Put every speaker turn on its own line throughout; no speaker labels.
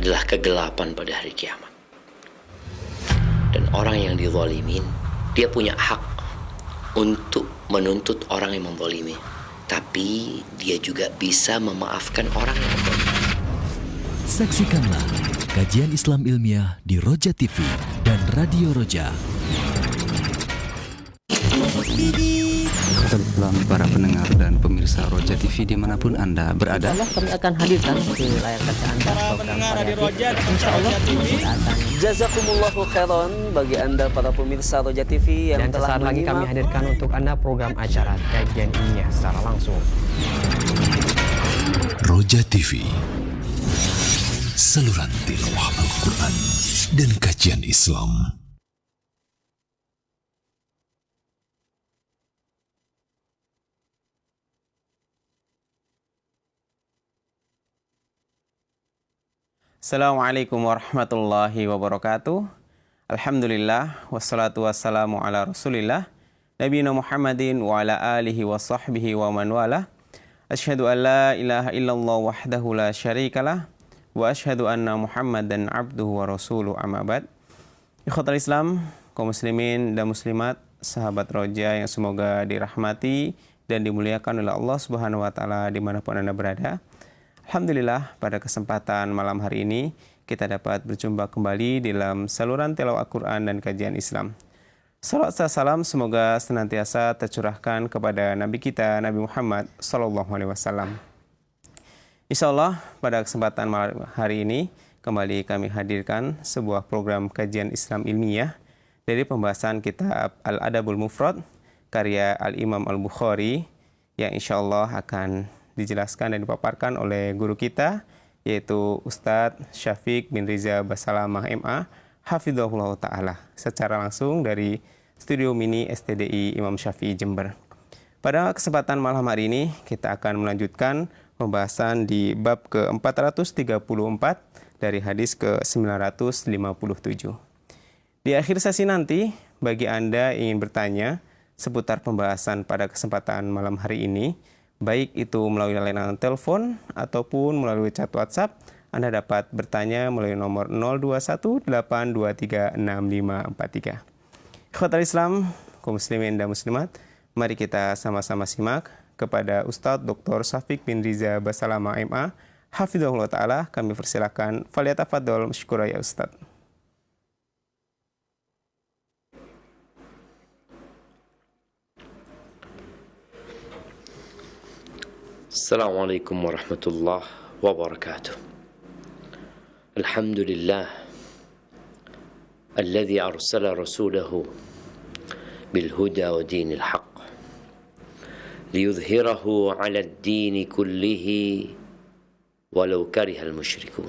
adalah kegelapan pada hari kiamat. Dan orang yang dizalimin, dia punya hak untuk menuntut orang yang menzalimi. Tapi dia juga bisa memaafkan orang yang menzalimi.
Saksikanlah kajian Islam ilmiah di Roja TV dan Radio Roja.
Selamat para pendengar dan pemirsa Roja TV dimanapun Anda berada.
Insyaallah kami akan hadirkan di layar kaca Anda program variatif. Insyaallah akan.
Jazakumullahu khairan bagi Anda para pemirsa Roja TV yang
Dan
telah
sesaat lagi kami
menyimak.
hadirkan untuk Anda program acara kajian ilmiah secara langsung.
Roja TV, saluran tilawah Al-Quran dan kajian Islam.
Assalamualaikum warahmatullahi wabarakatuh. Alhamdulillah wassalatu wassalamu ala Rasulillah Nabiyina Muhammadin wa ala alihi wa sahbihi wa man wala. Asyhadu an la ilaha illallah wahdahu la syarikalah wa asyhadu anna Muhammadan abduhu wa rasuluh, amma ba'd. Ikhwatal Islam, kaum muslimin dan muslimat, sahabat Roja yang semoga dirahmati dan dimuliakan oleh Allah Subhanahu wa taala dimanapun Anda berada. Alhamdulillah, pada kesempatan malam hari ini kita dapat berjumpa kembali dalam saluran tilawah Al-Quran dan kajian Islam. Salawat serta salam semoga senantiasa tercurahkan kepada Nabi kita, Nabi Muhammad SAW. Insyaallah pada kesempatan malam hari ini kembali kami hadirkan sebuah program kajian Islam ilmiah dari pembahasan kitab Al-Adabul Mufrad karya Al-Imam Al-Bukhari yang insyaallah akan dijelaskan dan dipaparkan oleh guru kita, yaitu Ustadz Syafiq bin Riza Basalamah MA Hafidhahullah Ta'ala, secara langsung dari Studio Mini STDI Imam Syafi'i Jember. Pada kesempatan malam hari ini kita akan melanjutkan pembahasan di bab ke-434 dari hadis ke-957. Di akhir sesi nanti, bagi Anda yang ingin bertanya seputar pembahasan pada kesempatan malam hari ini, baik itu melalui layanan telepon ataupun melalui chat WhatsApp, Anda dapat bertanya melalui nomor 0218236543. Ikhwatal Islam, kaum muslimin dan muslimat, mari kita sama-sama simak kepada Ustadz Dr. Syafiq bin Riza Basalamah MA Hafidhahullah Ta'ala. Kami persilakan, falyatafadhol masykura ya Ustadz.
Assalamualaikum warahmatullahi wabarakatuh. Alhamdulillah alladhi arsala rasulahu bil huda wa dinil haq liyudhhirahu 'ala ad-din kullihi walau karihal musyrikun.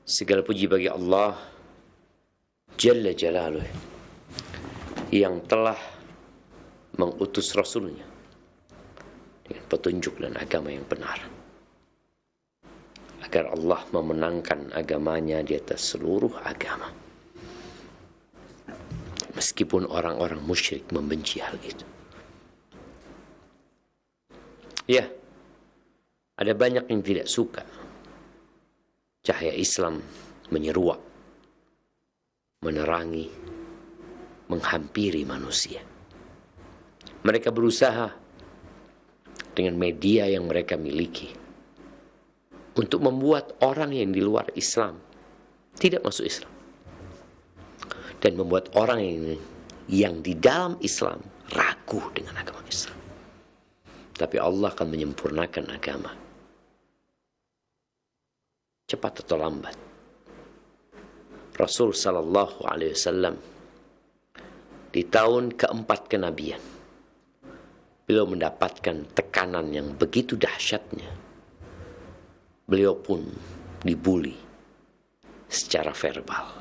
Segala puji bagi Allah Jalla Jalaluh yang telah mengutus Rasulnya dengan petunjuk dan agama yang benar, agar Allah memenangkan agamanya di atas seluruh agama, meskipun orang-orang musyrik membenci hal itu. Ya, ada banyak yang tidak suka cahaya Islam menyeruak, menerangi, menghampiri manusia. Mereka berusaha dengan media yang mereka miliki untuk membuat orang yang di luar Islam tidak masuk Islam, dan membuat orang yang di dalam Islam ragu dengan agama Islam. Tapi Allah akan menyempurnakan agama cepat atau lambat. Rasul sallallahu alaihi wasallam di tahun keempat kenabian, beliau mendapatkan tekanan yang begitu dahsyatnya. Beliau pun dibuli secara verbal.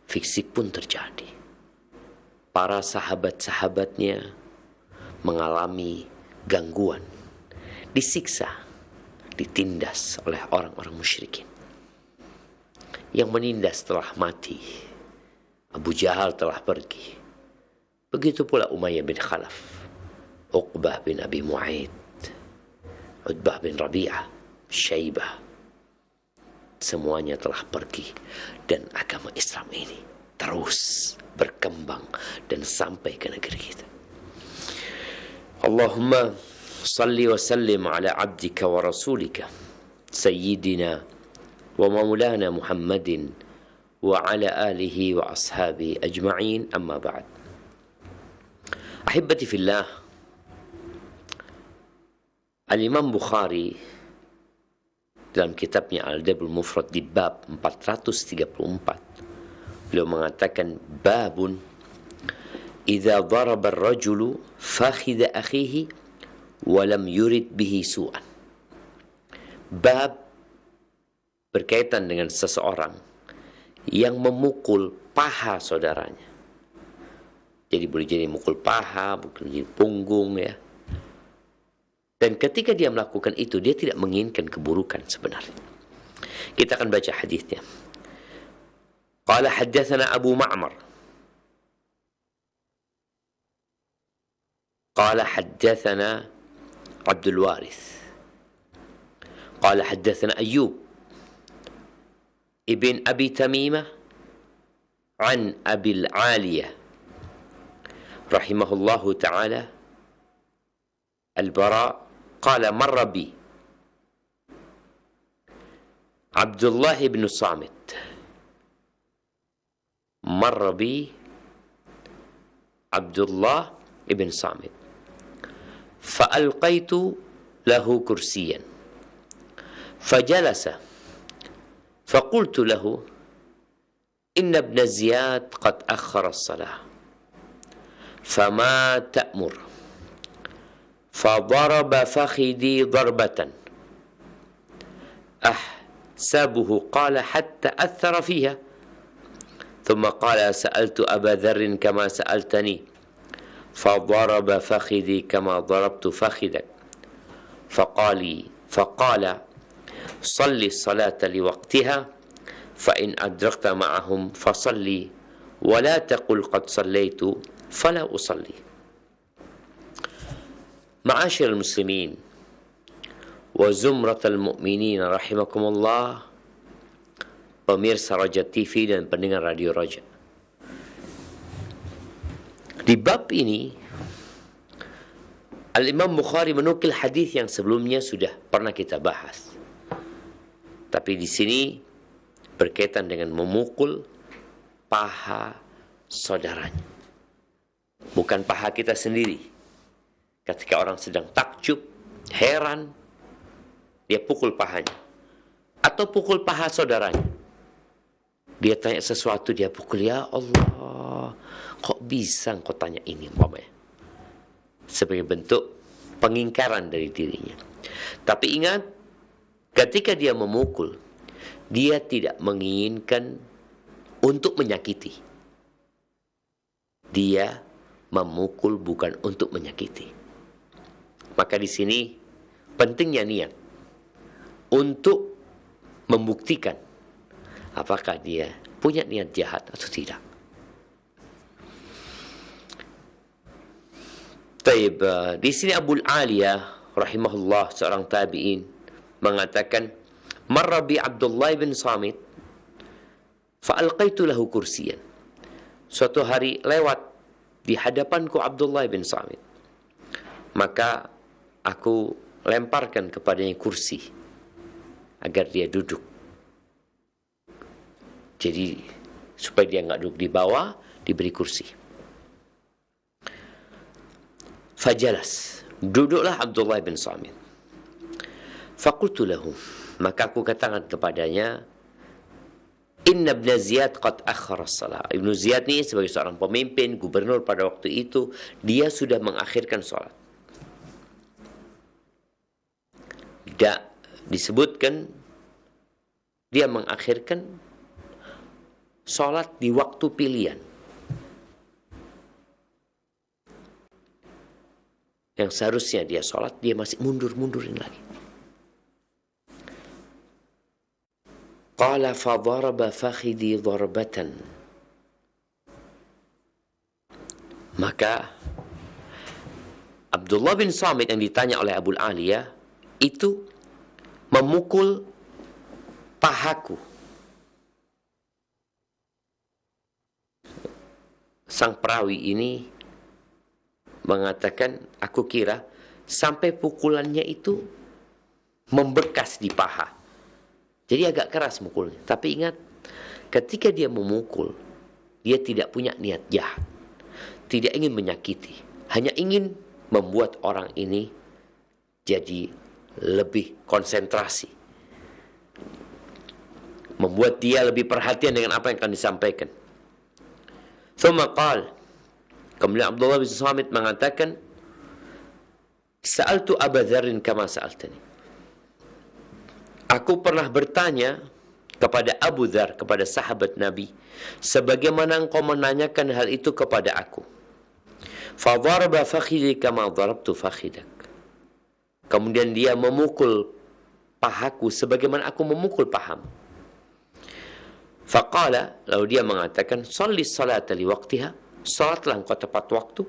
Fisik pun terjadi. Para sahabat-sahabatnya mengalami gangguan, disiksa, ditindas oleh orang-orang musyrikin. Yang menindas telah mati, Abu Jahal telah pergi. Begitu pula Umayyah bin Khalaf, Uqbah bin Abi Mu'aid, Utbah bin Rabi'ah, Syaibah, semuanya telah pergi dan agama Islam ini terus berkembang dan sampai ke negeri kita. Allahumma salli wa sallim ala abdika wa rasulika sayyidina wa maulana Muhammadin wa ala alihi wa ashabi ajma'in, amma ba'd. Ahibbati fillah, Al-Imam Bukhari dalam kitabnya Al-Adabul Mufrad di bab 434 beliau mengatakan, babun idza daraba ar-rajulu fakhidha akhihi wa lam yurid bihi su'an. Bab berkaitan dengan seseorang yang memukul paha saudaranya. Jadi boleh jadi mukul paha, boleh jadi punggung, ya. Dan ketika dia melakukan itu, dia tidak menginginkan keburukan sebenarnya. Kita akan baca hadisnya. Qala haddatsana Abu Ma'mar. Qala haddatsana Abdul Warith. Qala haddatsana Ayyub ibn Abi Tamimah an Abil Aliyah rahimahullahu ta'ala Al-Bara qala marra bi Abdullah ibn Samit. Marra bi Abdullah ibn Samit fa'alqaitu lahu kursiyan fajalasa فقلت له إن ابن زياد قد أخر الصلاة فما تأمر فضرب فخذي ضربة أحسبه قال حتى أثر فيها ثم قال سألت أبا ذر كما سألتني فضرب فخذي كما ضربت فخذك فقال صلي الصلاة لوقتها فإن أدركت معهم فصلي ولا تقل قد صليت فلا أصلي. معاشر المسلمين وزمرة المؤمنين رحمكم الله, pemirsa Roja TV dan pendengar Radio Roja. Di bab ini Al-Imam Bukhari menukil hadis yang sebelumnya sudah pernah kita bahas. Tapi di sini berkaitan dengan memukul paha saudaranya. Bukan paha kita sendiri. Ketika orang sedang takjub, heran, dia pukul pahanya. Atau pukul paha saudaranya. Dia tanya sesuatu, dia pukul, ya Allah, kok bisa engkau tanya ini, umpamanya. Sebagai bentuk pengingkaran dari dirinya. Tapi ingat, ketika dia memukul, dia tidak menginginkan untuk menyakiti. Dia memukul bukan untuk menyakiti. Maka di sini pentingnya niat untuk membuktikan apakah dia punya niat jahat atau tidak. Taib, di sini Abu Aliyah rahimahullah, seorang tabi'in, mengatakan, marra bi Abdullah bin Samit fa'alqaitu lahu kursiyan. Suatu hari lewat di hadapanku Abdullah bin Samit, maka aku lemparkan kepadanya kursi agar dia duduk. Jadi supaya dia nggak duduk di bawah, diberi kursi. Fajalas, duduklah Abdullah bin Samit. Faqultu lahu, maka aku katakan kepadanya, Inna ibn Ziyad qad akhara salat. Ibnu Ziyad ini sebagai seorang pemimpin, gubernur pada waktu itu, dia sudah mengakhirkan salat. Disebutkan dia mengakhirkan salat di waktu pilihan. Yang seharusnya dia salat, dia masih mundur-mundurin lagi. Qala fa daraba fakhidhi darbatan. Maka Abdullah bin Samit yang ditanya oleh Abu Aliyah itu memukul pahaku. Sang perawi ini mengatakan, aku kira sampai pukulannya itu membekas di paha. Jadi agak keras mukulnya. Tapi ingat, ketika dia memukul, dia tidak punya niat jahat. Tidak ingin menyakiti. Hanya ingin membuat orang ini jadi lebih konsentrasi. Membuat dia lebih perhatian dengan apa yang akan disampaikan. Thumma qal, kemudian Abdullah bin Samit mengatakan, Sa'altu Abu Dzarrin kama sa'altani. Aku pernah bertanya kepada Abu Dzar, kepada sahabat Nabi, sebagaimana engkau menanyakan hal itu kepada aku. Fa daraba fakhidhi kama darabtu fakhidak. Kemudian dia memukul pahaku sebagaimana aku memukul pahamu. Faqala, lalu dia mengatakan, Salli salata li waqtiha, salatlah engkau tepat waktu.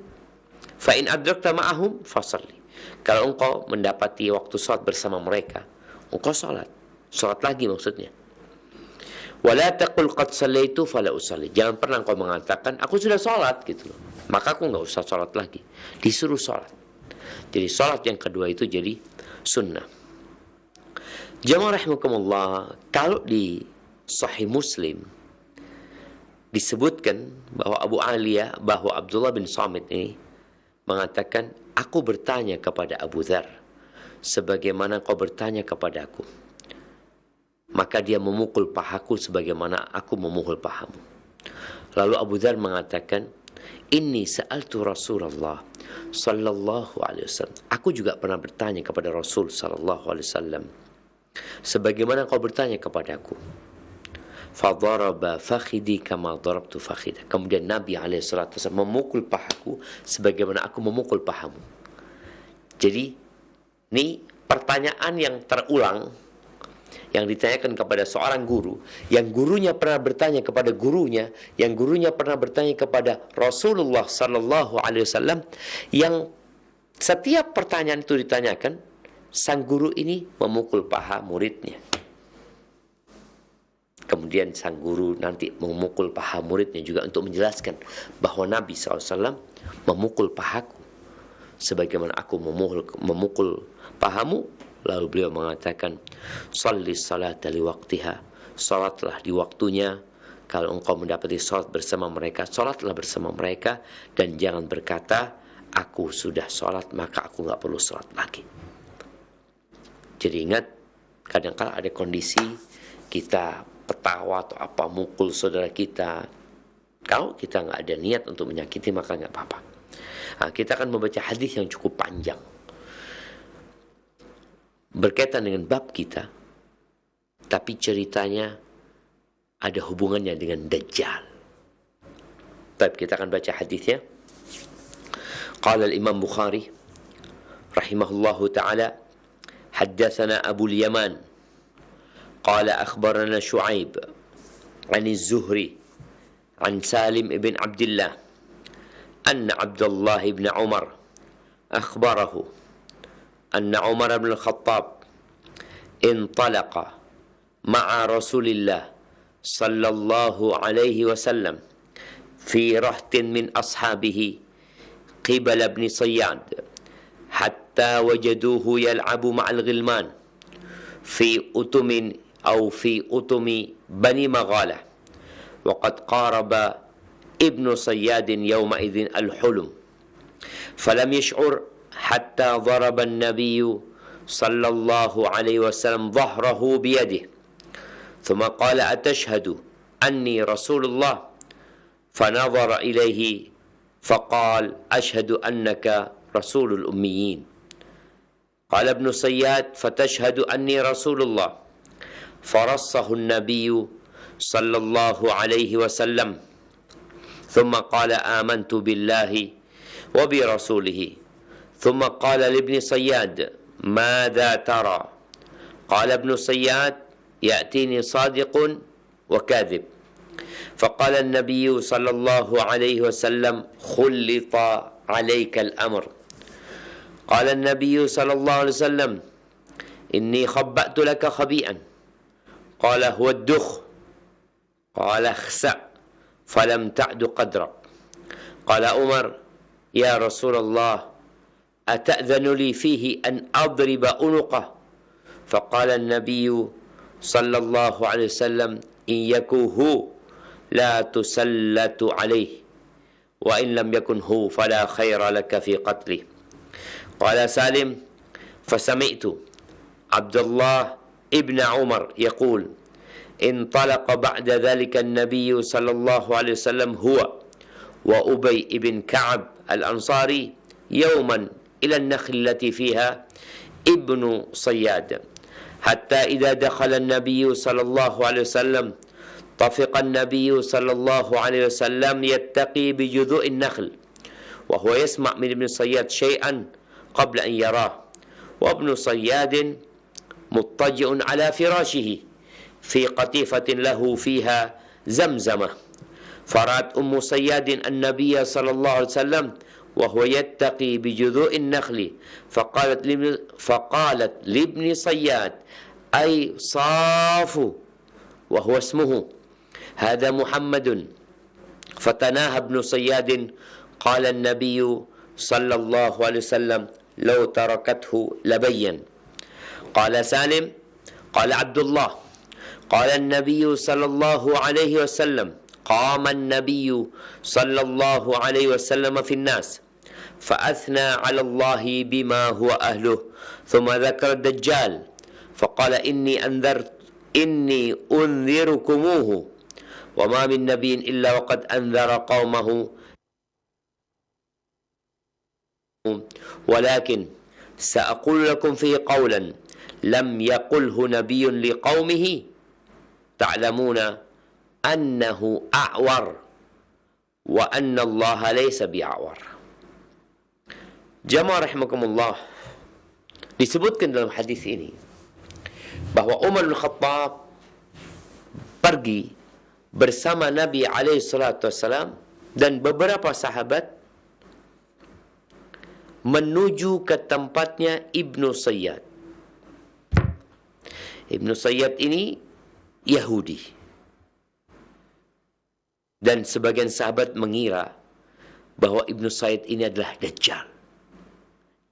Fa in adrakta ma'ahum fasalli. Kalau engkau mendapati waktu salat bersama mereka, engkau salat. Salat lagi maksudnya. Wala taqul qad sallaitu fala usalli. Jangan pernah engkau mengatakan, aku sudah salat gitu loh, maka aku enggak usah salat lagi. Disuruh salat. Jadi salat yang kedua itu jadi sunnah. Jamaah rahimakumullah, kalau di Sahih Muslim disebutkan bahwa Abdullah bin Samit ini mengatakan, aku bertanya kepada Abu Dzar sebagaimana kau bertanya kepada aku. Maka dia memukul pahaku sebagaimana aku memukul pahamu. Lalu Abu Dzar mengatakan, Inni sa'altu Rasulullah sallallahu alaihi wasallam. Aku juga pernah bertanya kepada Rasul sallallahu alaihi wasallam sebagaimana kau bertanya kepadaku. Fadaraba fakhidi kama darabtu fakhidak. Kemudian Nabi alaihissalatu wasallam memukul pahaku sebagaimana aku memukul pahamu. Jadi ini pertanyaan yang terulang yang ditanyakan kepada seorang guru, yang gurunya pernah bertanya kepada gurunya, yang gurunya pernah bertanya kepada Rasulullah sallallahu alaihi wasallam, yang setiap pertanyaan itu ditanyakan, sang guru ini memukul paha muridnya. Kemudian sang guru nanti memukul paha muridnya juga untuk menjelaskan bahwa Nabi SAW memukul pahaku sebagaimana aku memukul pahamu. Lalu beliau mengatakan, Salli salata li waqtiha, salatlah di waktunya. Kalau engkau mendapati salat bersama mereka, salatlah bersama mereka. Dan jangan berkata, aku sudah salat maka aku gak perlu salat lagi. Jadi ingat, kadang-kadang ada kondisi kita petawa atau apa, mukul saudara kita. Kalau kita nggak ada niat untuk menyakiti, maka nggak apa-apa. Nah, kita akan membaca hadis yang cukup panjang berkaitan dengan bab kita, tapi ceritanya ada hubungannya dengan Dajjal. Baik, kita akan baca hadisnya. Qala al-Imam Bukhari rahimahullahu ta'ala, haddatsana Abu al-Yaman قال أخبرنا شعيب عن الزهري عن سالم بن عبد الله أن عبد الله بن عمر أخبره أن عمر بن الخطاب انطلق مع رسول الله صلى الله عليه وسلم في رهط من أصحابه قبل ابن صياد حتى وجدوه يلعب مع الغلمان في أتم أو في أتم بني مغالة وقد قارب ابن صياد يومئذ الحلم فلم يشعر حتى ضرب النبي صلى الله عليه وسلم ظهره بيده ثم قال أتشهد أني رسول الله فنظر إليه فقال أشهد أنك رسول الأميين قال ابن صياد فتشهد أني رسول الله فرصه النبي صلى الله عليه وسلم ثم قال آمنت بالله وبرسوله ثم قال لابن صياد ماذا ترى قال ابن صياد يأتيني صادق وكاذب فقال النبي صلى الله عليه وسلم خلط عليك الأمر قال النبي صلى الله عليه وسلم إني خبأت لك خبيئا Qala huwa ad-dukh. Qala khsa' falam ta'du qadrak. Qala Umar, ya Rasulullah, ata'dhanu li fihi an adriba unuqah? Faqala an-nabiy sallallahu alaihi wasallam, in yakuhu la tusallatu alaihi wa in lam yakun hu fala khaira laka fi qatlih. Qala Salim, fasami'tu Abdullah ibn Umar yaqul, انطلق بعد ذلك النبي صلى الله عليه وسلم هو وأبي بن كعب الأنصاري يوما إلى النخل التي فيها ابن صياد، حتى إذا دخل النبي صلى الله عليه وسلم طفق النبي صلى الله عليه وسلم يتقي بجذوع النخل وهو يسمع من ابن صياد شيئا قبل أن يراه، وابن صياد مضطجع على فراشه في قطيفة له فيها زمزمة، فرأت أم صياد النبي صلى الله عليه وسلم وهو يتقي بجذوع النخل، فقالت لابن صياد أي صاف وهو اسمه هذا محمد، فتناهى ابن صياد. قال النبي صلى الله عليه وسلم لو تركته لبين. قال سالم قال عبد الله قال النبي صلى الله عليه وسلم قام النبي صلى الله عليه وسلم في الناس فأثنى على الله بما هو أهله، ثم ذكر الدجال فقال إني أنذركموه وما من نبي إلا وقد أنذر قومه، ولكن سأقول لكم فيه قولا لم يقله نبي لقومه تعلمون أنه أعور وأن الله ليس بأعور. Jamaah rahimakumullah, disebutkan dalam hadis ini bahwa Umar bin Khattab pergi bersama Nabi alaihi salatu wassalam dan beberapa sahabat menuju ke tempatnya Ibnu Sayyad. Ibnu Sayyad ini Yahudi. Dan sebagian sahabat mengira bahwa Ibnu Sayyad ini adalah Dajjal.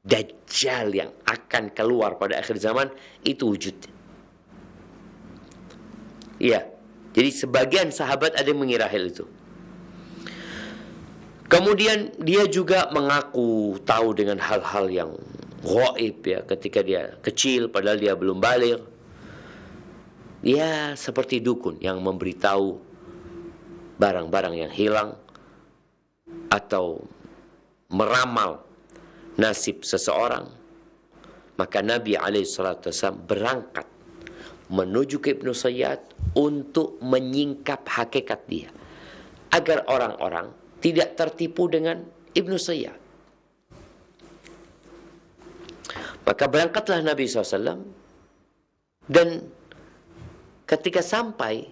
Dajjal yang akan keluar pada akhir zaman itu wujudnya. Iya. Jadi sebagian sahabat ada yang mengira hal itu. Kemudian dia juga mengaku tahu dengan hal-hal yang ghaib ya, ketika dia kecil padahal dia belum baligh. Dia seperti dukun yang memberitahu barang-barang yang hilang atau meramal nasib seseorang. Maka Nabi SAW berangkat menuju ke Ibnu Sayyad untuk menyingkap hakikat dia, agar orang-orang tidak tertipu dengan Ibnu Sayyad. Maka berangkatlah Nabi SAW, dan ketika sampai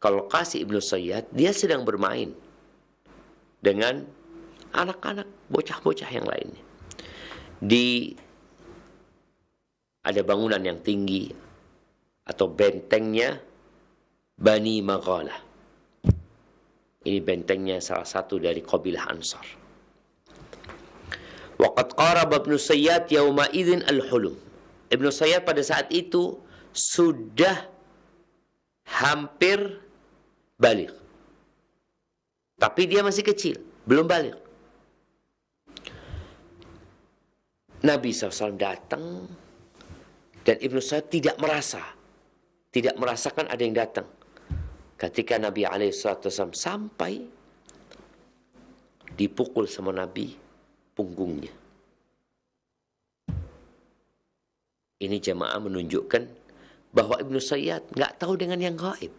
ke lokasi Ibnu Sayyad, dia sedang bermain dengan anak-anak, bocah-bocah yang lainnya. Ada bangunan yang tinggi atau bentengnya Bani Maghalah. Ini bentengnya salah satu dari kabilah Ansar. Waqad qaraba Ibnu Sayyad yauma idzin al-hulum. Ibnu Sayyad pada saat itu sudah hampir baligh. Tapi dia masih kecil, belum baligh. Nabi SAW datang dan Ibnu Sayyad tidak merasakan ada yang datang. Ketika Nabi SAW sampai, dipukul sama Nabi punggungnya. Ini jemaah menunjukkan bahwa Ibnu Sayyad nggak tahu dengan yang gaib.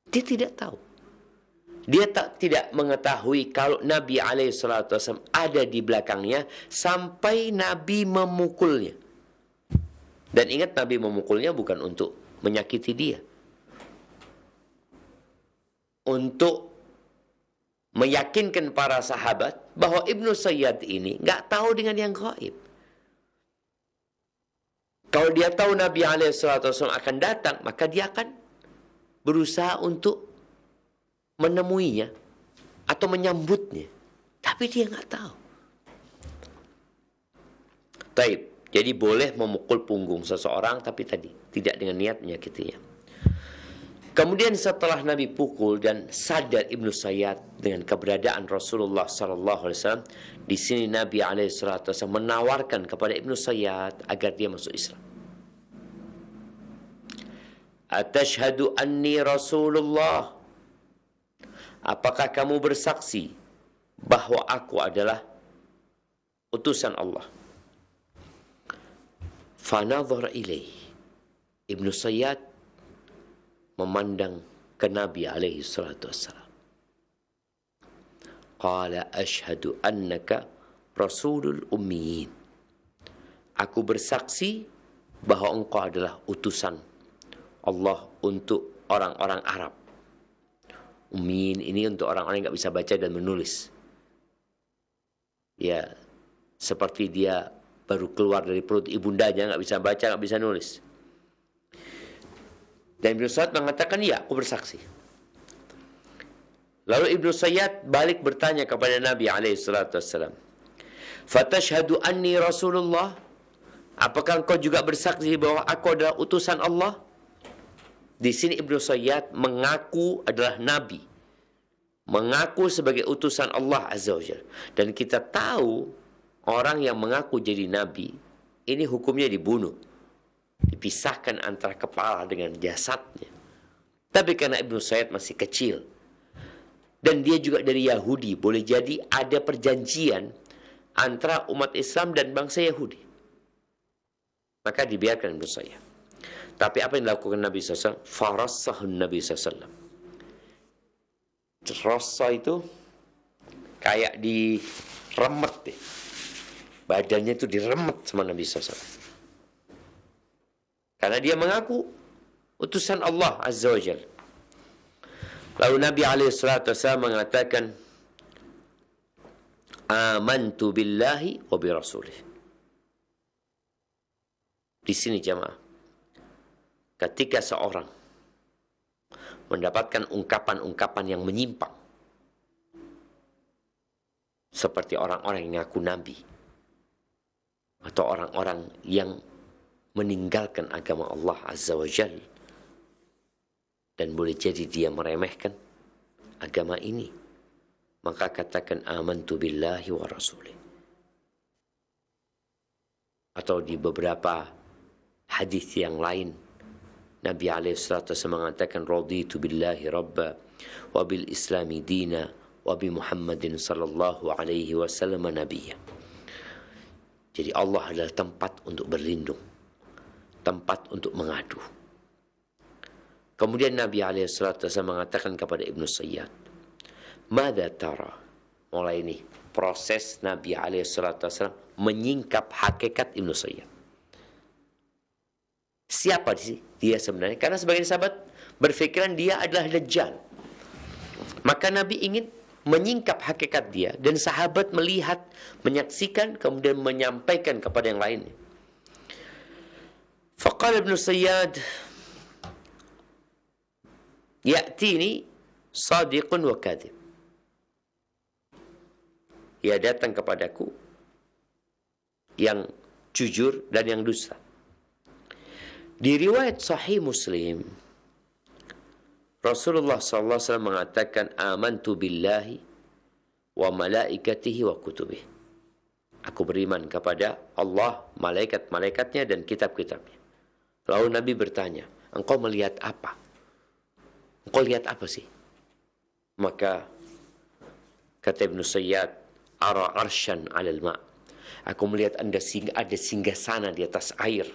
Dia tidak tahu. Dia tidak mengetahui kalau Nabi SAW ada di belakangnya sampai Nabi memukulnya. Dan ingat, Nabi memukulnya bukan untuk menyakiti dia, untuk meyakinkan para sahabat bahwa Ibnu Sayyad ini nggak tahu dengan yang gaib. Kalau dia tahu Nabi SAW akan datang, maka dia akan berusaha untuk menemuinya atau menyambutnya. Tapi dia nggak tahu. Taib. Jadi boleh memukul punggung seseorang, tapi tadi tidak dengan niat menyakitinya. Kemudian setelah Nabi pukul dan sadar Ibnu Sayyad dengan keberadaan Rasulullah SAW, di sini Nabi SAW menawarkan kepada Ibnu Sayyad agar dia masuk Islam. Atashhadu anni Rasulullah. Apakah kamu bersaksi bahwa aku adalah utusan Allah? Fanadhara ilaih. Ibnu Sayyad memandang ke Nabi alaihi salatu wassalam. Qala ashhadu annaka rasulul ummiyin. Aku bersaksi bahwa engkau adalah utusan Allah untuk orang-orang Arab. Ummiyin ini untuk orang-orang yang nggak bisa baca dan menulis. Ya, seperti dia baru keluar dari perut ibundanya, nggak bisa baca, nggak bisa nulis. Dan Ibnu Sayyad mengatakan, ya, aku bersaksi. Lalu Ibnu Sayyad balik bertanya kepada Nabi SAW, fatashhadu anni Rasulullah. Apakah engkau juga bersaksi bahwa aku adalah utusan Allah? Di sini Ibnu Sayyad mengaku adalah Nabi, mengaku sebagai utusan Allah Azza wa Jalla. Dan kita tahu orang yang mengaku jadi Nabi, ini hukumnya dibunuh. Dipisahkan antara kepala dengan jasadnya. Tapi karena Ibnu Sayyad masih kecil, dan dia juga dari Yahudi, boleh jadi ada perjanjian antara umat Islam dan bangsa Yahudi, maka dibiarkan Ibnu Sayyad. Tapi apa yang dilakukan Nabi SAW? Farassahun Nabi SAW. Rasa itu kayak diremet deh. Badannya itu diremet sama Nabi SAW. Karena dia mengaku utusan Allah Azza wa Jalla. Lalu Nabi SAW mengatakan, amantu billahi wa bi rasulih. Di sini jamaah, ketika seorang mendapatkan ungkapan-ungkapan yang menyimpang, seperti orang-orang yang ngaku Nabi, atau orang-orang yang meninggalkan agama Allah Azza wa Jal, dan boleh jadi dia meremehkan agama ini, maka katakan amantu billahi wa rasulih. Atau di beberapa hadis yang lain, Nabi SAW mengatakan, raditu billahi rabba wa bil islami dina wa bi Muhammadin sallallahu alaihi wasallam nabiyya. Jadi Allah adalah tempat untuk berlindung, tempat untuk mengadu. Kemudian Nabi SAW mengatakan kepada Ibnu Sayyad, Mada tara? Mulai ini proses Nabi SAW menyingkap hakikat Ibnu Sayyad. Siapa dia sebenarnya? Karena sebagian sahabat berpikiran dia adalah Dajjal. Maka Nabi ingin menyingkap hakikat dia, dan sahabat melihat, menyaksikan, kemudian menyampaikan kepada yang lainnya. Faqala Ibnu Sayyad, ya'tini sadiqun wa kadhib. Ia datang kepadaku yang jujur dan yang dusta. Di riwayat Sahih Muslim, Rasulullah SAW mengatakan, amantu billahi wa malaikatihi wa kutubih. Aku beriman kepada Allah, malaikat-malaikatnya, dan kitab-kitabnya. Lalu Nabi bertanya, engkau melihat apa? Engkau lihat apa sih? Maka kata Ibnu Sayyad, ara arsyan alal ma'. Aku melihat ada singgasana di atas air.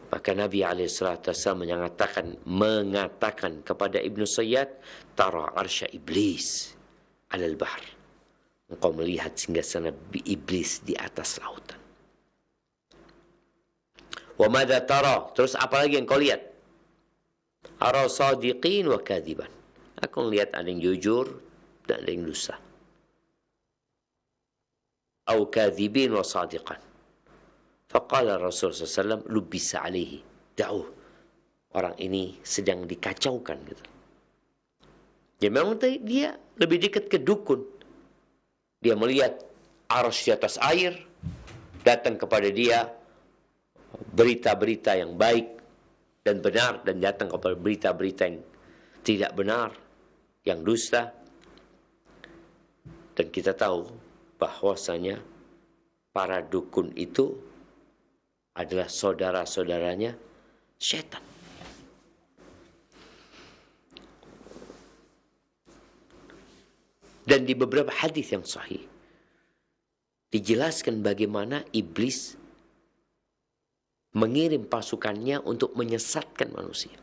Maka Nabi SAW mengatakan kepada Ibnu Sayyad, tara arsya iblis alal bahr. Engkau melihat singgasana iblis di atas lautan. Wa madza tara? Terus apa lagi yang kau lihat? Ara sadiqin wa kadiban. Aku melihat ada yang jujur dan ada yang dusta. Au kadhibin wa sadiqan. Faqala Rasul SAW, lubisa alaihi, da'uh. Orang ini sedang dikacaukan gitu. Ya memang dia lebih dekat ke dukun. Dia melihat arsy di atas air, datang kepada dia berita-berita yang baik dan benar, dan datang kepada berita-berita yang tidak benar, yang dusta. Dan kita tahu bahwasanya para dukun itu adalah saudara-saudaranya setan. Dan di beberapa hadis yang sahih dijelaskan bagaimana iblis mengirim pasukannya untuk menyesatkan manusia.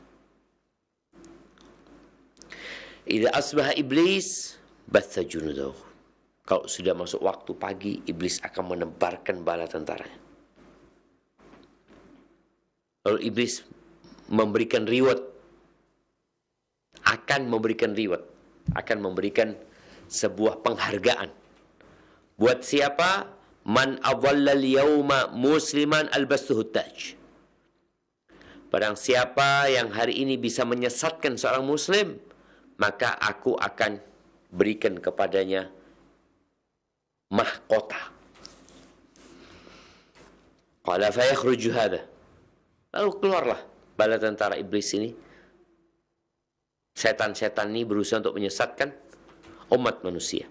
Idza asbaha iblis batha junudahu. Kalau sudah masuk waktu pagi, iblis akan menebarkan bala tentaranya. Lalu iblis memberikan reward, akan memberikan sebuah penghargaan. Buat siapa? Man adallal yawma musliman albastuhu taj. Barang siapa yang hari ini bisa menyesatkan seorang muslim, maka aku akan berikan kepadanya mahkota. Qala fa yakhruju hadha. Lalu keluarlah bala tentara iblis ini. Setan-setan ini berusaha untuk menyesatkan umat manusia.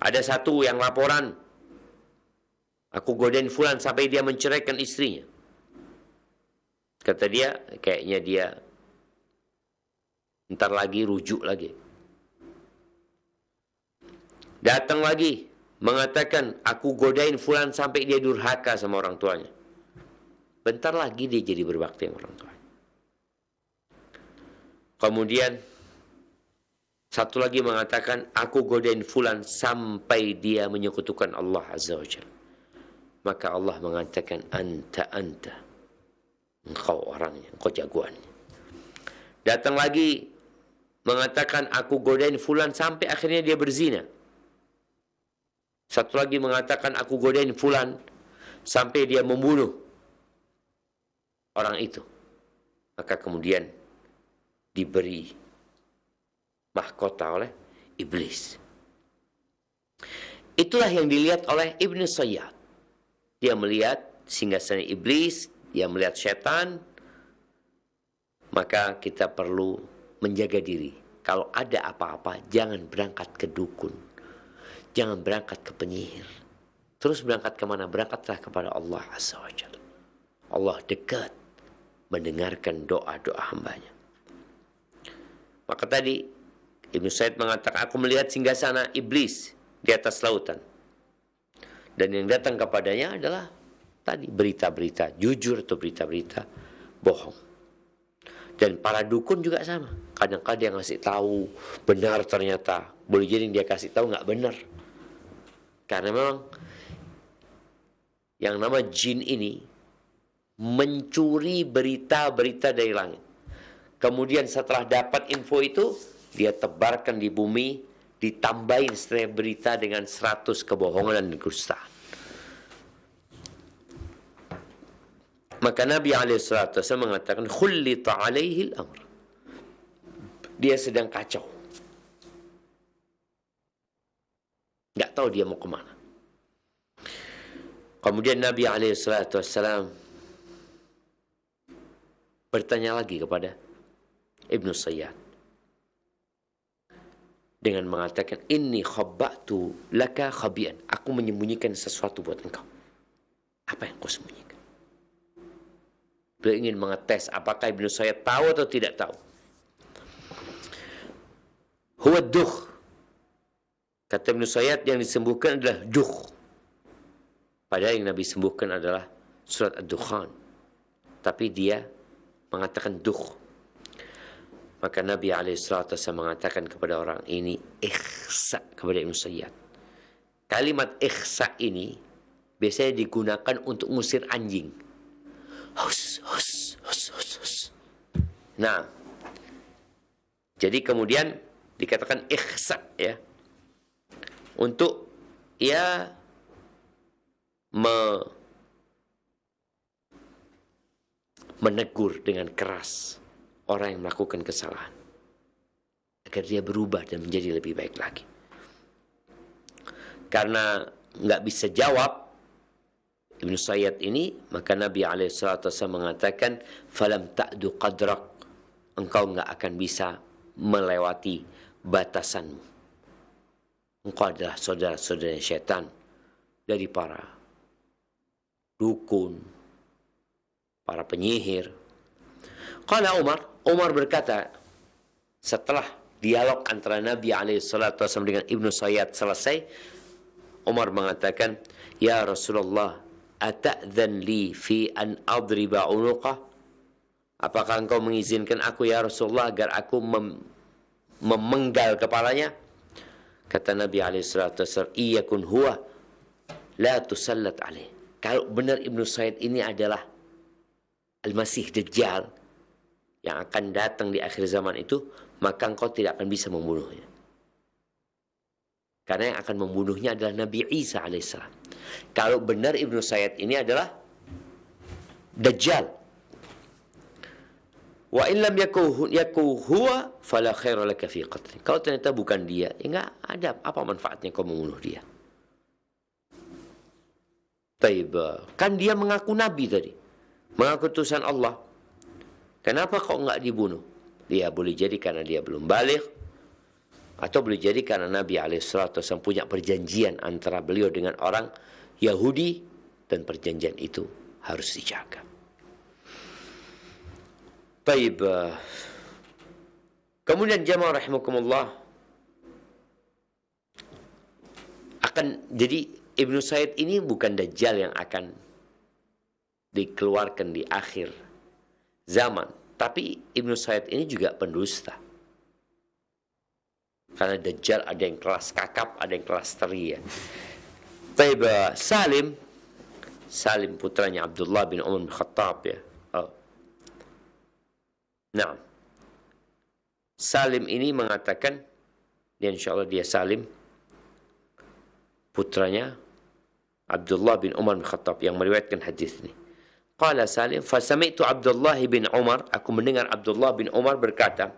Ada satu yang laporan, aku godain fulan sampai dia menceraikan istrinya. Kata dia, kayaknya dia ntar lagi rujuk lagi. Datang lagi, mengatakan, aku godain fulan sampai dia durhaka sama orang tuanya. Bentar lagi dia jadi berbakti sama orang tuanya. Kemudian satu lagi mengatakan, aku godain fulan sampai dia menyekutukan Allah Azza wa Jalla. Maka Allah mengatakan, anta. Engkau orangnya, engkau jagoannya. Datang lagi, mengatakan, aku godain fulan sampai akhirnya dia berzina. Satu lagi mengatakan, aku godain fulan sampai dia membunuh orang itu. Maka kemudian diberi mahkota oleh iblis. Itulah yang dilihat oleh Ibnu Sayyad. Dia melihat singgasana iblis, dia melihat setan. Maka kita perlu menjaga diri. Kalau ada apa-apa, jangan berangkat ke dukun. Jangan berangkat ke penyihir. Terus berangkat kemana? Berangkatlah kepada Allah Azza wa Jalla. Allah dekat mendengarkan doa-doa hambanya. Maka tadi Ibnu Said mengatakan, aku melihat singgasana iblis di atas lautan. Dan yang datang kepadanya adalah tadi berita-berita jujur atau berita-berita bohong. Dan para dukun juga sama. Kadang-kadang dia ngasih tahu benar ternyata. Boleh jadi dia kasih tahu nggak benar. Karena memang yang nama jin ini mencuri berita-berita dari langit. Kemudian setelah dapat info itu, dia tebarkan di bumi, ditambahin setiap berita dengan 100 kebohongan dan kedustaan. Maka Nabi SAW mengatakan, khullita alaihi al-amr. Dia sedang kacau. Nggak tahu dia mau kemana. Kemudian Nabi SAW bertanya lagi kepada Ibnu Sayyad dengan mengatakan, inni khabba'tu laka khabi'an. Aku menyembunyikan sesuatu buat engkau. Apa yang kau sembunyikan? Beliau ingin mengetes apakah Ibnu Sayyad tahu atau tidak tahu. Huwa duh. Kata Ibnu Sayyad, yang disembuhkan adalah duh. Padahal yang Nabi sembuhkan adalah surat Ad-Dukhan. Tapi dia mengatakan duh. Maka Nabi SAW mengatakan kepada orang ini, ikhsa, kepada Ibnu Sayyad. Kalimat ikhsa ini biasanya digunakan untuk ngusir anjing. Hus, hus, hus, hus, hus. Nah, jadi kemudian dikatakan ikhsa, ya, untuk ya menegur dengan keras orang yang melakukan kesalahan, agar dia berubah dan menjadi lebih baik lagi. Karena nggak bisa jawab Ibnu Sayyad ini, maka Nabi SAW mengatakan, falam ta'du qadrak, engkau nggak akan bisa melewati batasanmu. Engkau adalah saudara-saudara syaitan dari para dukun, para penyihir. Qala Umar berkata, setelah dialog antara Nabi SAW dengan Ibnu Sayyad selesai, Umar mengatakan, ya Rasulullah, ata'dhan li fi an adriba unuqah? Apakah engkau mengizinkan aku ya Rasulullah agar aku memenggal kepalanya? Kata Nabi SAW, iyakun huwa la tusallat alaih. Kalau benar Ibnu Sayyad ini adalah Al-Masih Dajjal yang akan datang di akhir zaman itu, maka engkau tidak akan bisa membunuhnya. Karena yang akan membunuhnya adalah Nabi Isa alaihissalam. Kalau benar Ibnu Sayyad ini adalah Dajjal. Wa in lam yakun huwa fala khaira laka fi qatli. Kalau ternyata bukan dia, ya enggak ada apa manfaatnya kau membunuh dia. Taib, kan dia mengaku nabi tadi, mengaku utusan Allah. Kenapa kok enggak dibunuh? Dia boleh jadi karena dia belum baligh, atau boleh jadi karena Nabi SAW punya perjanjian antara beliau dengan orang Yahudi, dan perjanjian itu harus dijaga. Baik. Kemudian jamaah rahimakumullah, jadi Ibnu Sayyad ini bukan Dajjal yang akan dikeluarkan di akhir zaman, tapi Ibnu Sayyad ini juga pendusta. Karena Dajjal ada yang kelas kakap, ada yang kelas teri ya. Baik, Salim putranya Abdullah bin Umar bin Khattab ya. Nah, Salim ini mengatakan, dan insya Allah dia Salim, putranya Abdullah bin Umar bin Khattab yang meriwayatkan hadis ini. Qala Salim, fasami'tu Abdullah bin Umar, aku mendengar Abdullah bin Umar berkata,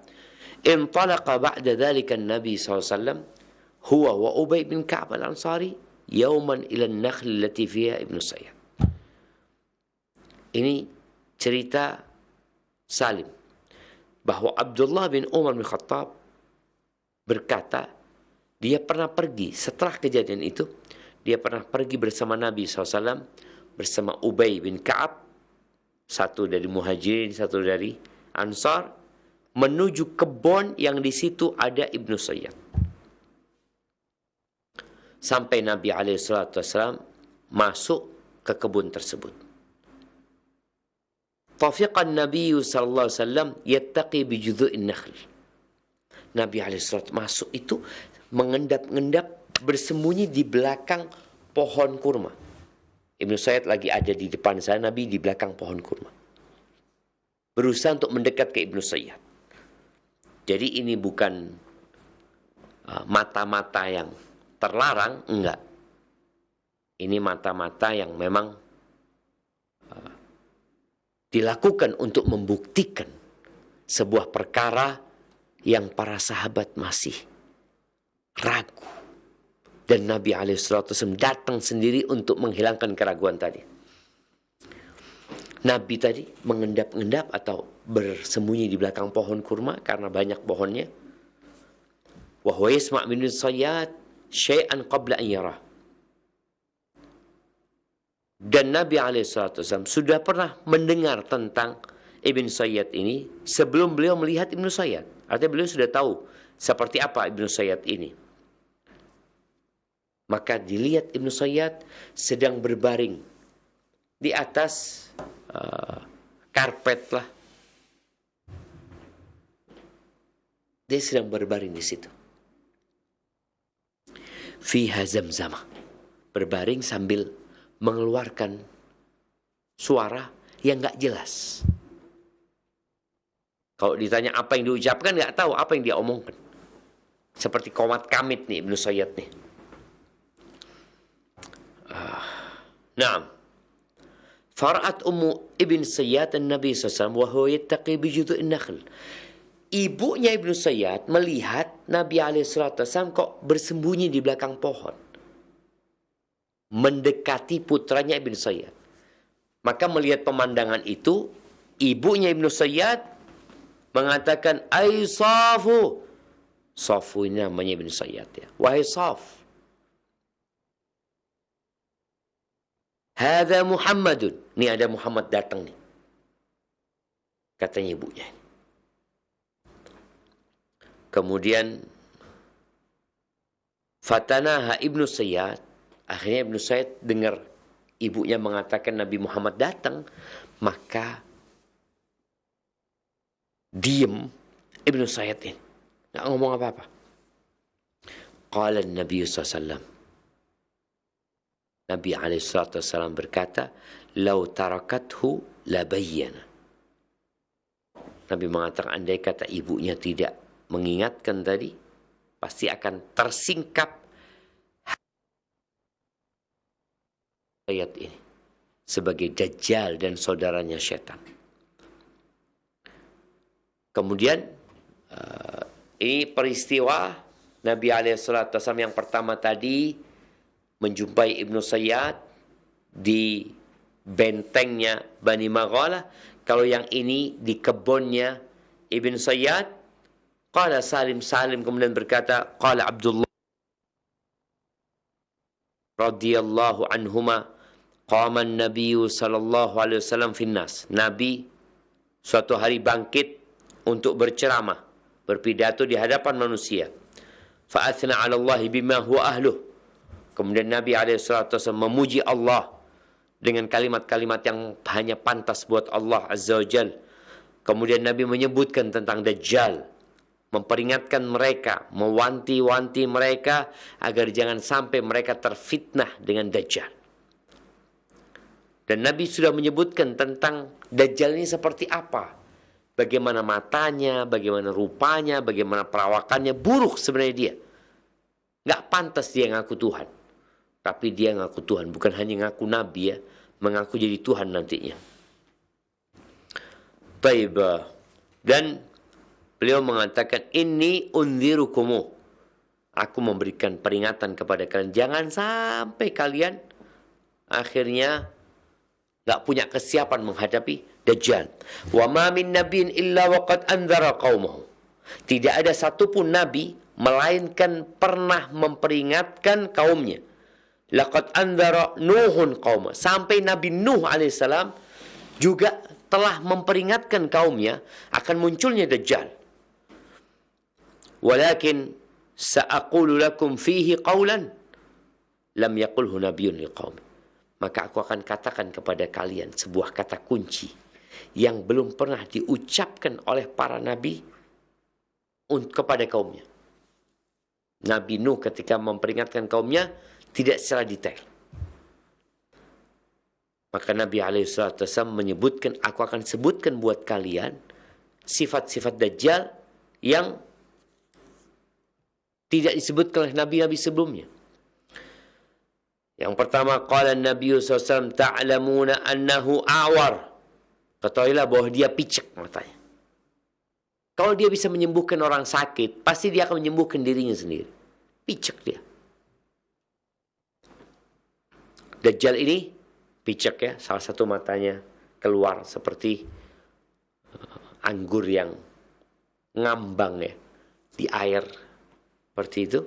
intalaqa ba'da dhalika Nabi SAW, huwa wa Ubay bin Ka'ab al-Ansari, yawman ila an-nakhl allati fiha Ibnu Sayyad. Ini cerita Salim, bahwa Abdullah bin Umar bin Khattab berkata, dia pernah pergi, setelah kejadian itu, dia pernah pergi bersama Nabi SAW, bersama Ubay bin Ka'ab, satu dari Muhajirin, satu dari Ansar, menuju kebun yang di situ ada Ibnu Sayyad. Sampai Nabi SAW masuk ke kebun tersebut. Tafiqan Nabi SAW yattaqi bi judhu'in nakhl. Nabi SAW masuk itu mengendap-endap, bersembunyi di belakang pohon kurma. Ibnu Sayyad lagi ada di depan saya, Nabi di belakang pohon kurma, berusaha untuk mendekat ke Ibnu Sayyad. Jadi ini bukan mata-mata yang terlarang, enggak. Ini mata-mata yang memang dilakukan untuk membuktikan sebuah perkara yang para sahabat masih ragu. Dan Nabi SAW datang sendiri untuk menghilangkan keraguan tadi. Nabi tadi mengendap-endap atau bersembunyi di belakang pohon kurma karena banyak pohonnya. Wa huwa yasma' min Sayyad syai'an qabla an yarah. Dan Nabi SAW sudah pernah mendengar tentang Ibn Sayyad ini sebelum beliau melihat Ibnu Sayyad. Artinya beliau sudah tahu seperti apa Ibnu Sayyad ini. Maka dilihat Ibnu Sayyad sedang berbaring di atas karpet lah. Dia sedang berbaring di situ. Fiha zamzamah. Berbaring sambil mengeluarkan suara yang nggak jelas. Kalau ditanya apa yang diucapkan, nggak tahu apa yang dia omongkan. Seperti komat kamit nih Ibnu Sayyad nih. Naam. Fara'at Ummu Ibn Sayyad an-Nabi SAW wa huwa yattaqi bi judhu'in nakhl. Ibunya Ibnu Sayyad melihat Nabi SAW kok bersembunyi di belakang pohon, mendekati putranya Ibnu Sayyad. Maka melihat pemandangan itu, ibunya Ibnu Sayyad mengatakan, "Ai Safu." Safu ini namanya Ibnu Sayyad ya. "Wahai Saf, hadza Muhammadun." Ini ada Muhammad datang nih, katanya ibunya. Kemudian fatanaha Ibnu Sayyad. Akhirnya Ibnu Sayyad dengar ibunya mengatakan Nabi Muhammad datang, maka diem Ibnu Sayyad ini, nggak ngomong apa-apa. Qala Nabi SAW, Nabi SAW berkata, "Lau tarakathu labayyana." Nabi mengatakan, andai kata ibunya tidak mengingatkan tadi, pasti akan tersingkap ayat ini sebagai Dajjal dan saudaranya setan. Kemudian ini peristiwa Nabi SAW yang pertama tadi menjumpai Ibnu Sayyad di bentengnya Bani Maghalah. Kalau yang ini di kebunnya Ibnu Sayyad. Qala Salim kemudian berkata, qala Abdullah radhiyallahu anhuma, qama an-nabiy sallallahu alaihi wasallam finnas. Nabi suatu hari bangkit untuk berceramah, berpidato di hadapan manusia. Fa athna 'ala Allah bima huwa ahluh. Kemudian Nabi SAW memuji Allah dengan kalimat-kalimat yang hanya pantas buat Allah Azza wa Jal. Kemudian Nabi menyebutkan tentang Dajjal, memperingatkan mereka, mewanti-wanti mereka agar jangan sampai mereka terfitnah dengan Dajjal. Dan Nabi sudah menyebutkan tentang Dajjal ini seperti apa, bagaimana matanya, bagaimana rupanya, bagaimana perawakannya. Buruk sebenarnya dia, nggak pantas dia ngaku Tuhan. Tapi dia ngaku Tuhan, bukan hanya ngaku Nabi ya, mengaku jadi Tuhan nantinya. Baik, dan beliau mengatakan, "Inni undzirukumu." Aku memberikan peringatan kepada kalian, jangan sampai kalian akhirnya nggak punya kesiapan menghadapi Dajjal. Wa ma min nabiyyin illa waqad andzara qaumahu. Tidak ada satupun nabi melainkan pernah memperingatkan kaumnya. Laqad andzara Nuhun qauma. Sampai Nabi Nuh alaihissalam juga telah memperingatkan kaumnya akan munculnya Dajjal. Walakin sa'aqulu lakum fihi qawlan lam yaqulhu nabiyyun liqaumi. Maka aku akan katakan kepada kalian sebuah kata kunci yang belum pernah diucapkan oleh para nabi kepada kaumnya. Nabi Nuh ketika memperingatkan kaumnya tidak secara detail. Maka Nabi SAW menyebutkan, aku akan sebutkan buat kalian sifat-sifat Dajjal yang tidak disebutkan oleh nabi-nabi sebelumnya. Yang pertama, qala Nabi SAW, ta'lamuna annahu a'war. Ketahuilah bahwa dia picek matanya. Kalau dia bisa menyembuhkan orang sakit, pasti dia akan menyembuhkan dirinya sendiri. Picek dia. Dajjal ini picek ya, salah satu matanya keluar seperti anggur yang ngambang ya di air, seperti itu.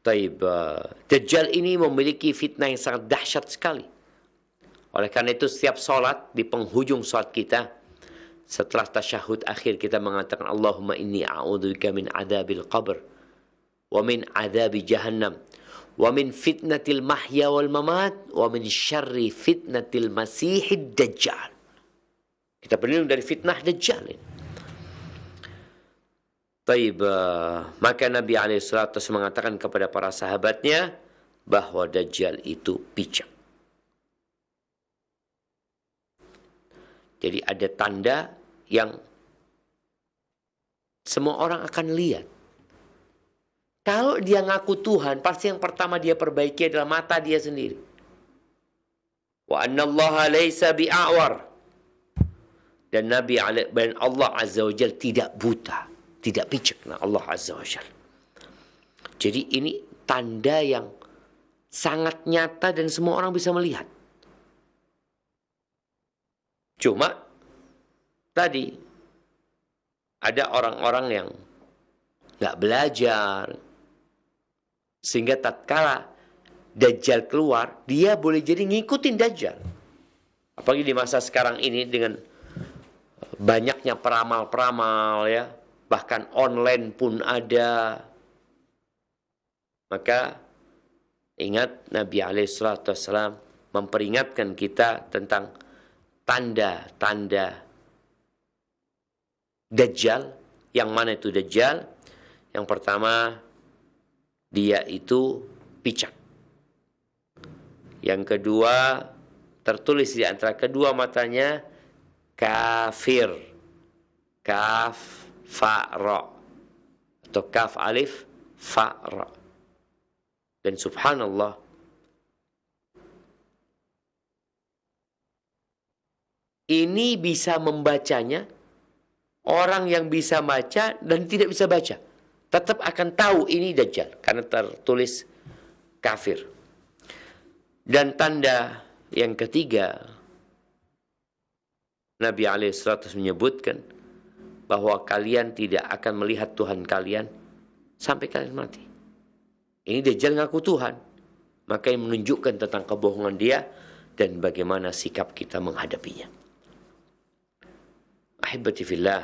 Taib, Dajjal ini memiliki fitnah yang sangat dahsyat sekali. Oleh karena itu setiap sholat, di penghujung sholat kita, setelah tasyahud akhir kita mengatakan, Allahumma inni a'udzubika min adzabil qabr wa min adzabi jahannam wa min fitnatil mahya wal mamat wa min syarri fitnatil masihid dajjal. Kita berlindung dari fitnah Dajjal ini. Taib, maka Nabi SAW mengatakan kepada para sahabatnya bahwa Dajjal itu picek. Jadi ada tanda yang semua orang akan lihat. Kalau dia ngaku Tuhan, pasti yang pertama dia perbaiki adalah mata dia sendiri. Wa anna Allah laysa bi'awar. Dan Allah Azza wa Jalla tidak buta, tidak picek. Nah, Allah Azza wa Jalla. Jadi ini tanda yang sangat nyata dan semua orang bisa melihat. Cuma tadi ada orang-orang yang nggak belajar, sehingga tatkala Dajjal keluar, dia boleh jadi ngikutin Dajjal. Apalagi di masa sekarang ini dengan banyaknya peramal-peramal ya, bahkan online pun ada. Maka ingat Nabi SAW memperingatkan kita tentang tanda-tanda Dajjal. Yang mana itu Dajjal? Yang pertama, dia itu picak. Yang kedua, tertulis di antara kedua matanya, kafir. Kaf, fa, ra. Atau kaf, alif, fa, ra. Dan subhanallah, ini bisa membacanya orang yang bisa baca dan tidak bisa baca. Tetap akan tahu ini Dajjal. Karena tertulis kafir. Dan tanda yang ketiga, Nabi SAW menyebutkan bahwa kalian tidak akan melihat Tuhan kalian sampai kalian mati. Ini Dajjal ngaku Tuhan. Maka yang menunjukkan tentang kebohongan dia dan bagaimana sikap kita menghadapinya. Ahibati fillah,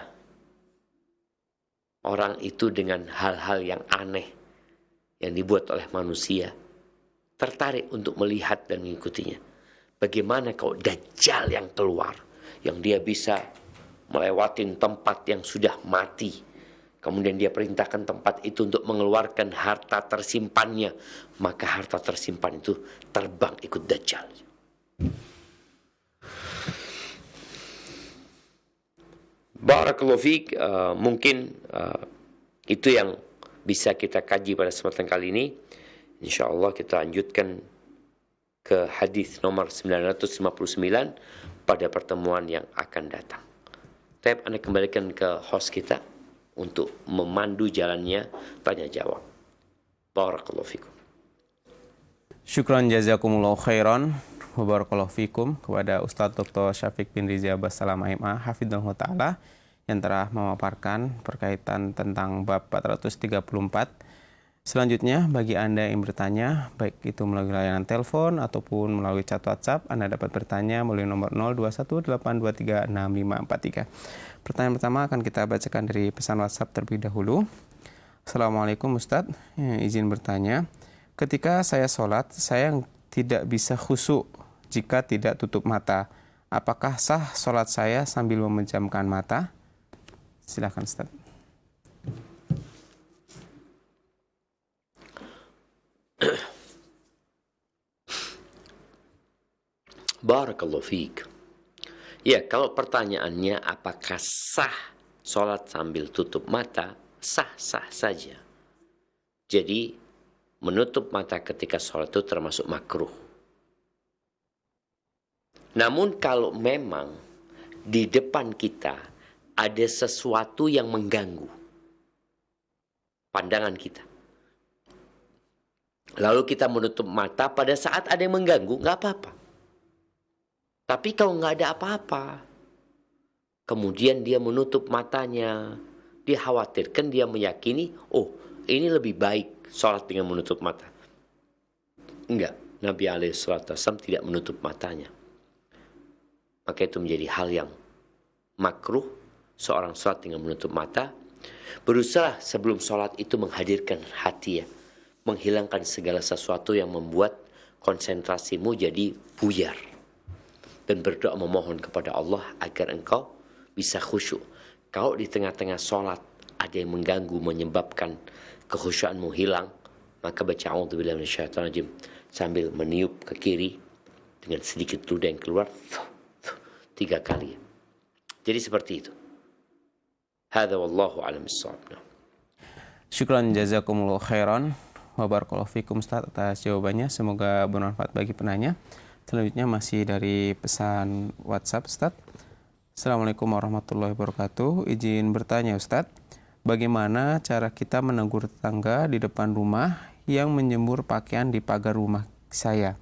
orang itu dengan hal-hal yang aneh yang dibuat oleh manusia tertarik untuk melihat dan mengikutinya. Bagaimana kalau Dajjal yang keluar, yang dia bisa melewatin tempat yang sudah mati, kemudian dia perintahkan tempat itu untuk mengeluarkan harta tersimpannya, maka harta tersimpan itu terbang ikut Dajjal. Barakallahu fiik, mungkin itu yang bisa kita kaji pada kesempatan kali ini. InsyaAllah kita lanjutkan ke hadis nomor 959 pada pertemuan yang akan datang. Saya Anda kembalikan ke host kita untuk memandu jalannya tanya jawab. Barakallahu fikum.
Syukran jazakumullah khairan wa barakallahu fikum kepada Ustadz Dr. Syafiq bin Riza Bassalam MA hafidhahullah ta'ala yang telah memaparkan berkaitan tentang bab 434. Selanjutnya, bagi Anda yang bertanya, baik itu melalui layanan telepon ataupun melalui chat WhatsApp, Anda dapat bertanya melalui nomor 0218236543. Pertanyaan pertama akan kita bacakan dari pesan WhatsApp terlebih dahulu. Assalamualaikum Ustadz, izin bertanya, ketika saya sholat, saya tidak bisa khusyuk jika tidak tutup mata. Apakah sah sholat saya sambil memejamkan mata? Silakan Ustadz.
Barakallahu fiik. Ya, kalau pertanyaannya apakah sah sholat sambil tutup mata, sah-sah saja. Jadi, menutup mata ketika sholat itu termasuk makruh. Namun kalau memang di depan kita ada sesuatu yang mengganggu pandangan kita, lalu kita menutup mata pada saat ada yang mengganggu, nggak apa-apa. Tapi kalau nggak ada apa-apa, kemudian dia menutup matanya, dia khawatirkan, dia meyakini, oh ini lebih baik sholat dengan menutup mata. Enggak, Nabi SAW tidak menutup matanya. Maka itu menjadi hal yang makruh, seorang sholat dengan menutup mata. Berusaha sebelum sholat itu menghadirkan hati ya, menghilangkan segala sesuatu yang membuat konsentrasimu jadi buyar. Dan berdoa memohon kepada Allah agar engkau bisa khusyuk. Kalau di tengah-tengah sholat ada yang mengganggu, menyebabkan kekhusyuanmu hilang, maka baca a'udzubillahi minasyaitonir rajim sambil meniup ke kiri dengan sedikit ludah yang keluar 3 kali. Jadi seperti itu. Hadza wallahu a'lam bissawab.
Syukran jazakumullah khairan wa barakallahu fikum Ustaz atas jawabannya. Semoga bermanfaat bagi penanya. Selanjutnya masih dari pesan WhatsApp, Ustaz. Assalamualaikum warahmatullahi wabarakatuh. Izin bertanya, Ustaz, bagaimana cara kita menegur tetangga di depan rumah yang menjemur pakaian di pagar rumah saya?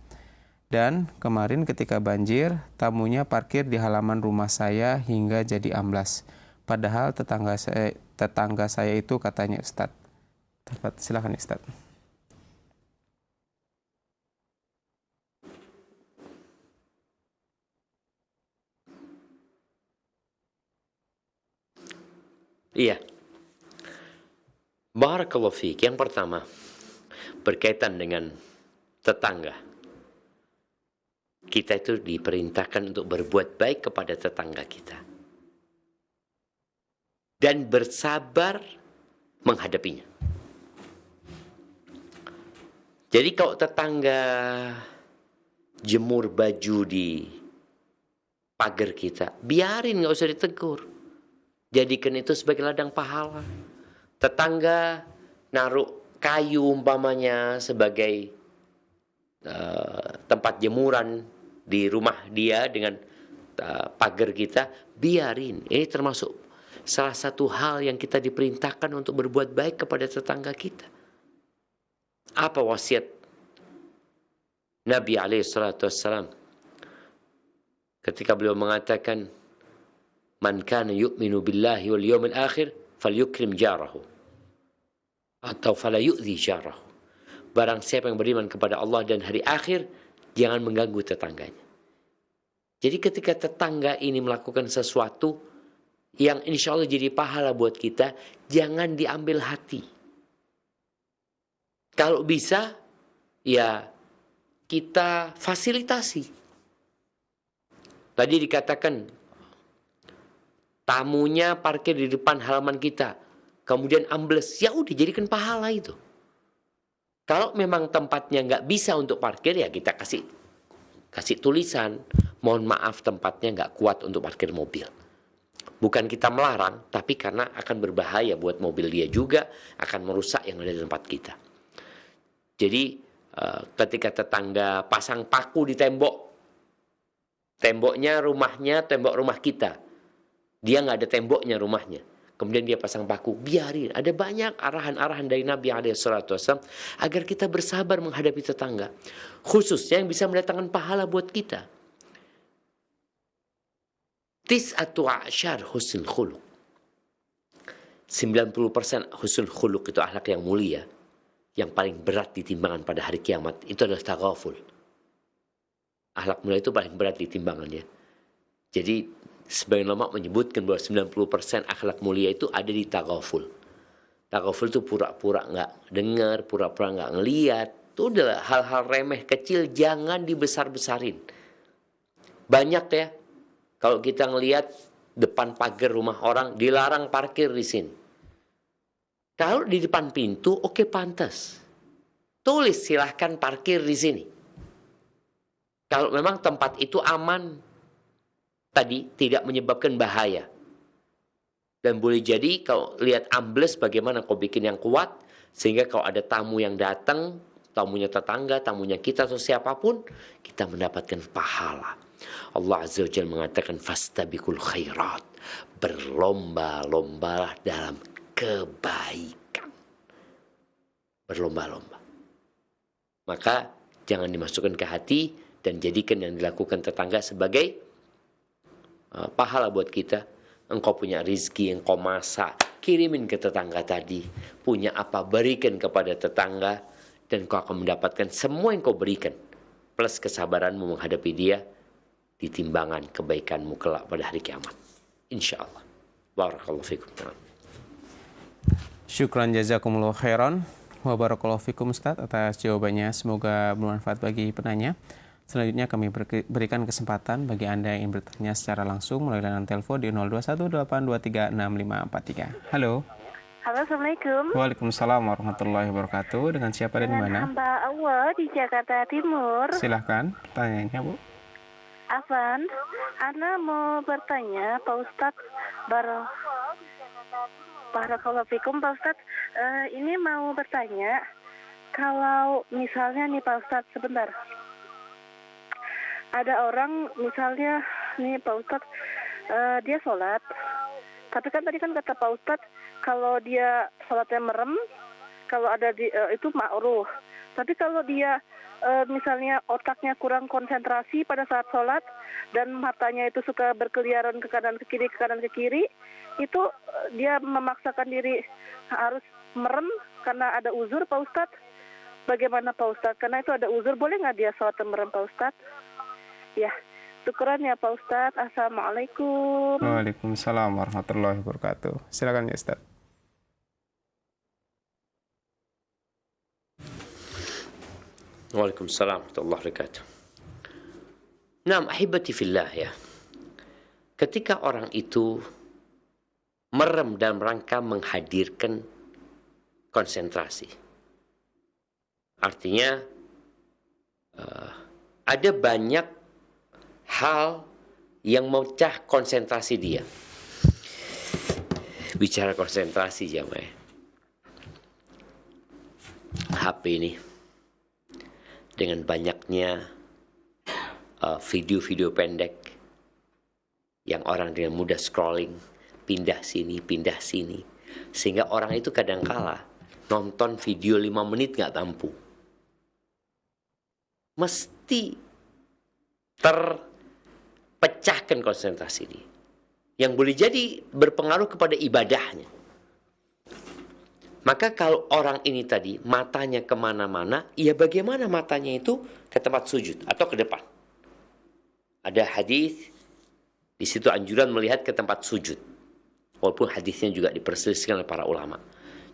Dan kemarin ketika banjir, tamunya parkir di halaman rumah saya hingga jadi amblas. Padahal tetangga saya itu katanya Ustaz. Silakan Ustaz.
Iya. Barakallahu fiik. Yang pertama, berkaitan dengan tetangga. Kita itu diperintahkan untuk berbuat baik kepada tetangga kita. Dan bersabar menghadapinya. Jadi kalau tetangga jemur baju di pagar kita, biarin, nggak usah ditegur. Jadikan itu sebagai ladang pahala. Tetangga naruh kayu umpamanya sebagai tempat jemuran di rumah dia dengan pagar kita, biarin. Ini termasuk salah satu hal yang kita diperintahkan untuk berbuat baik kepada tetangga kita. Apa wasiat Nabi SAW ketika beliau mengatakan, man kana yu'minu billahi wal yawmil akhir falyukrim jarahu atau fala yu'dhi jarahu. Barang siapa yang beriman kepada Allah dan hari akhir, jangan mengganggu tetangganya. Jadi ketika tetangga ini melakukan sesuatu yang insya Allah jadi pahala buat kita, jangan diambil hati. Kalau bisa, ya kita fasilitasi. Tadi dikatakan, tamunya parkir di depan halaman kita, kemudian ambles, ya udah jadikan pahala itu. Kalau memang tempatnya nggak bisa untuk parkir, ya kita kasih tulisan, mohon maaf tempatnya nggak kuat untuk parkir mobil. Bukan kita melarang, tapi karena akan berbahaya buat mobil dia juga, akan merusak yang ada di tempat kita. Jadi ketika tetangga pasang paku di temboknya rumahnya, tembok rumah kita, dia nggak ada temboknya rumahnya, kemudian dia pasang paku, biarin. Ada banyak arahan-arahan dari Nabi SAW agar kita bersabar menghadapi tetangga, khususnya yang bisa mendatangkan pahala buat kita. Tis'atu asyar husnul khuluq. 90% husnul khuluq itu akhlak yang mulia. Yang paling berat di timbangan pada hari kiamat itu adalah taghaful. Akhlak mulia itu paling berat di timbangannya. Jadi sebagian ulama menyebutkan bahwa 90% akhlak mulia itu ada di taghaful. Taghaful itu pura-pura nggak dengar, pura-pura nggak ngeliat. Itu adalah hal-hal remeh kecil, jangan dibesar-besarin. Banyak ya, kalau kita ngelihat depan pagar rumah orang, dilarang parkir di sini. Kalau di depan pintu, oke, pantas. Tulis silahkan parkir di sini. Kalau memang tempat itu aman, tadi tidak menyebabkan bahaya. Dan boleh jadi kalau lihat ambles bagaimana kau bikin yang kuat, sehingga kalau ada tamu yang datang, tamunya tetangga, tamunya kita atau siapapun, kita mendapatkan pahala. Allah Azza wa Jalla mengatakan fastabiqul khairat, berlomba-lombalah dalam kebaikan. Berlomba-lomba. Maka jangan dimasukkan ke hati dan jadikan yang dilakukan tetangga sebagai pahala buat kita. Engkau punya rizki, engkau masak, kirimin ke tetangga tadi. Punya apa, berikan kepada tetangga, dan kau akan mendapatkan semua yang kau berikan, plus kesabaranmu menghadapi dia di timbangan kebaikanmu kelak pada hari kiamat. Insya Allah. Barakallahu fikum.
Syukran jazakumullah khairan wa barakallahu fikum Ustaz atas jawabannya. Semoga bermanfaat bagi penanya. Selanjutnya kami berikan kesempatan bagi Anda yang ingin bertanya secara langsung melalui layanan telepon di 0218236543. Halo.
Halo, Assalamualaikum.
Waalaikumsalam warahmatullahi wabarakatuh. Dengan siapa dan di mana?
Hamba Allah di Jakarta Timur.
Silahkan pertanyaannya, Bu.
Afan, Ana mau bertanya, Pak Ustadz, Barakallahu fikum, Pak Ustadz. Ini mau bertanya, kalau misalnya nih Pak Ustadz, sebentar. ada orang misalnya nih Pak Ustadz, dia sholat, tapi kan tadi kan kata Pak Ustadz kalau dia sholatnya merem, kalau ada di itu makruh. Tapi kalau dia misalnya otaknya kurang konsentrasi pada saat sholat dan matanya itu suka berkeliaran ke kanan ke kiri, itu dia memaksakan diri harus merem karena ada uzur Pak Ustadz. Bagaimana Pak Ustadz? Karena itu ada uzur, boleh nggak dia sholat merem Pak Ustadz? Ya, syukuran ya Pak Ustadz. Assalamualaikum.
Waalaikumsalam warahmatullahi wabarakatuh. Silakan ya Ustaz.
Waalaikumsalam warahmatullahi wabarakatuh. Naam, ahibati fillah ya. Ketika orang itu merem dalam rangka menghadirkan konsentrasi, artinya ada banyak hal yang memecah konsentrasi dia. Bicara konsentrasi jamaah, HP ini dengan banyaknya video-video pendek yang orang dengan mudah scrolling, pindah sini, sehingga orang itu kadangkala nonton video 5 menit nggak mampu. Mesti terpecahkan konsentrasi dia, yang boleh jadi berpengaruh kepada ibadahnya. Maka kalau orang ini tadi matanya kemana-mana, ya bagaimana matanya itu ke tempat sujud atau ke depan? Ada hadis di situ anjuran melihat ke tempat sujud, walaupun hadisnya juga diperselisihkan oleh para ulama.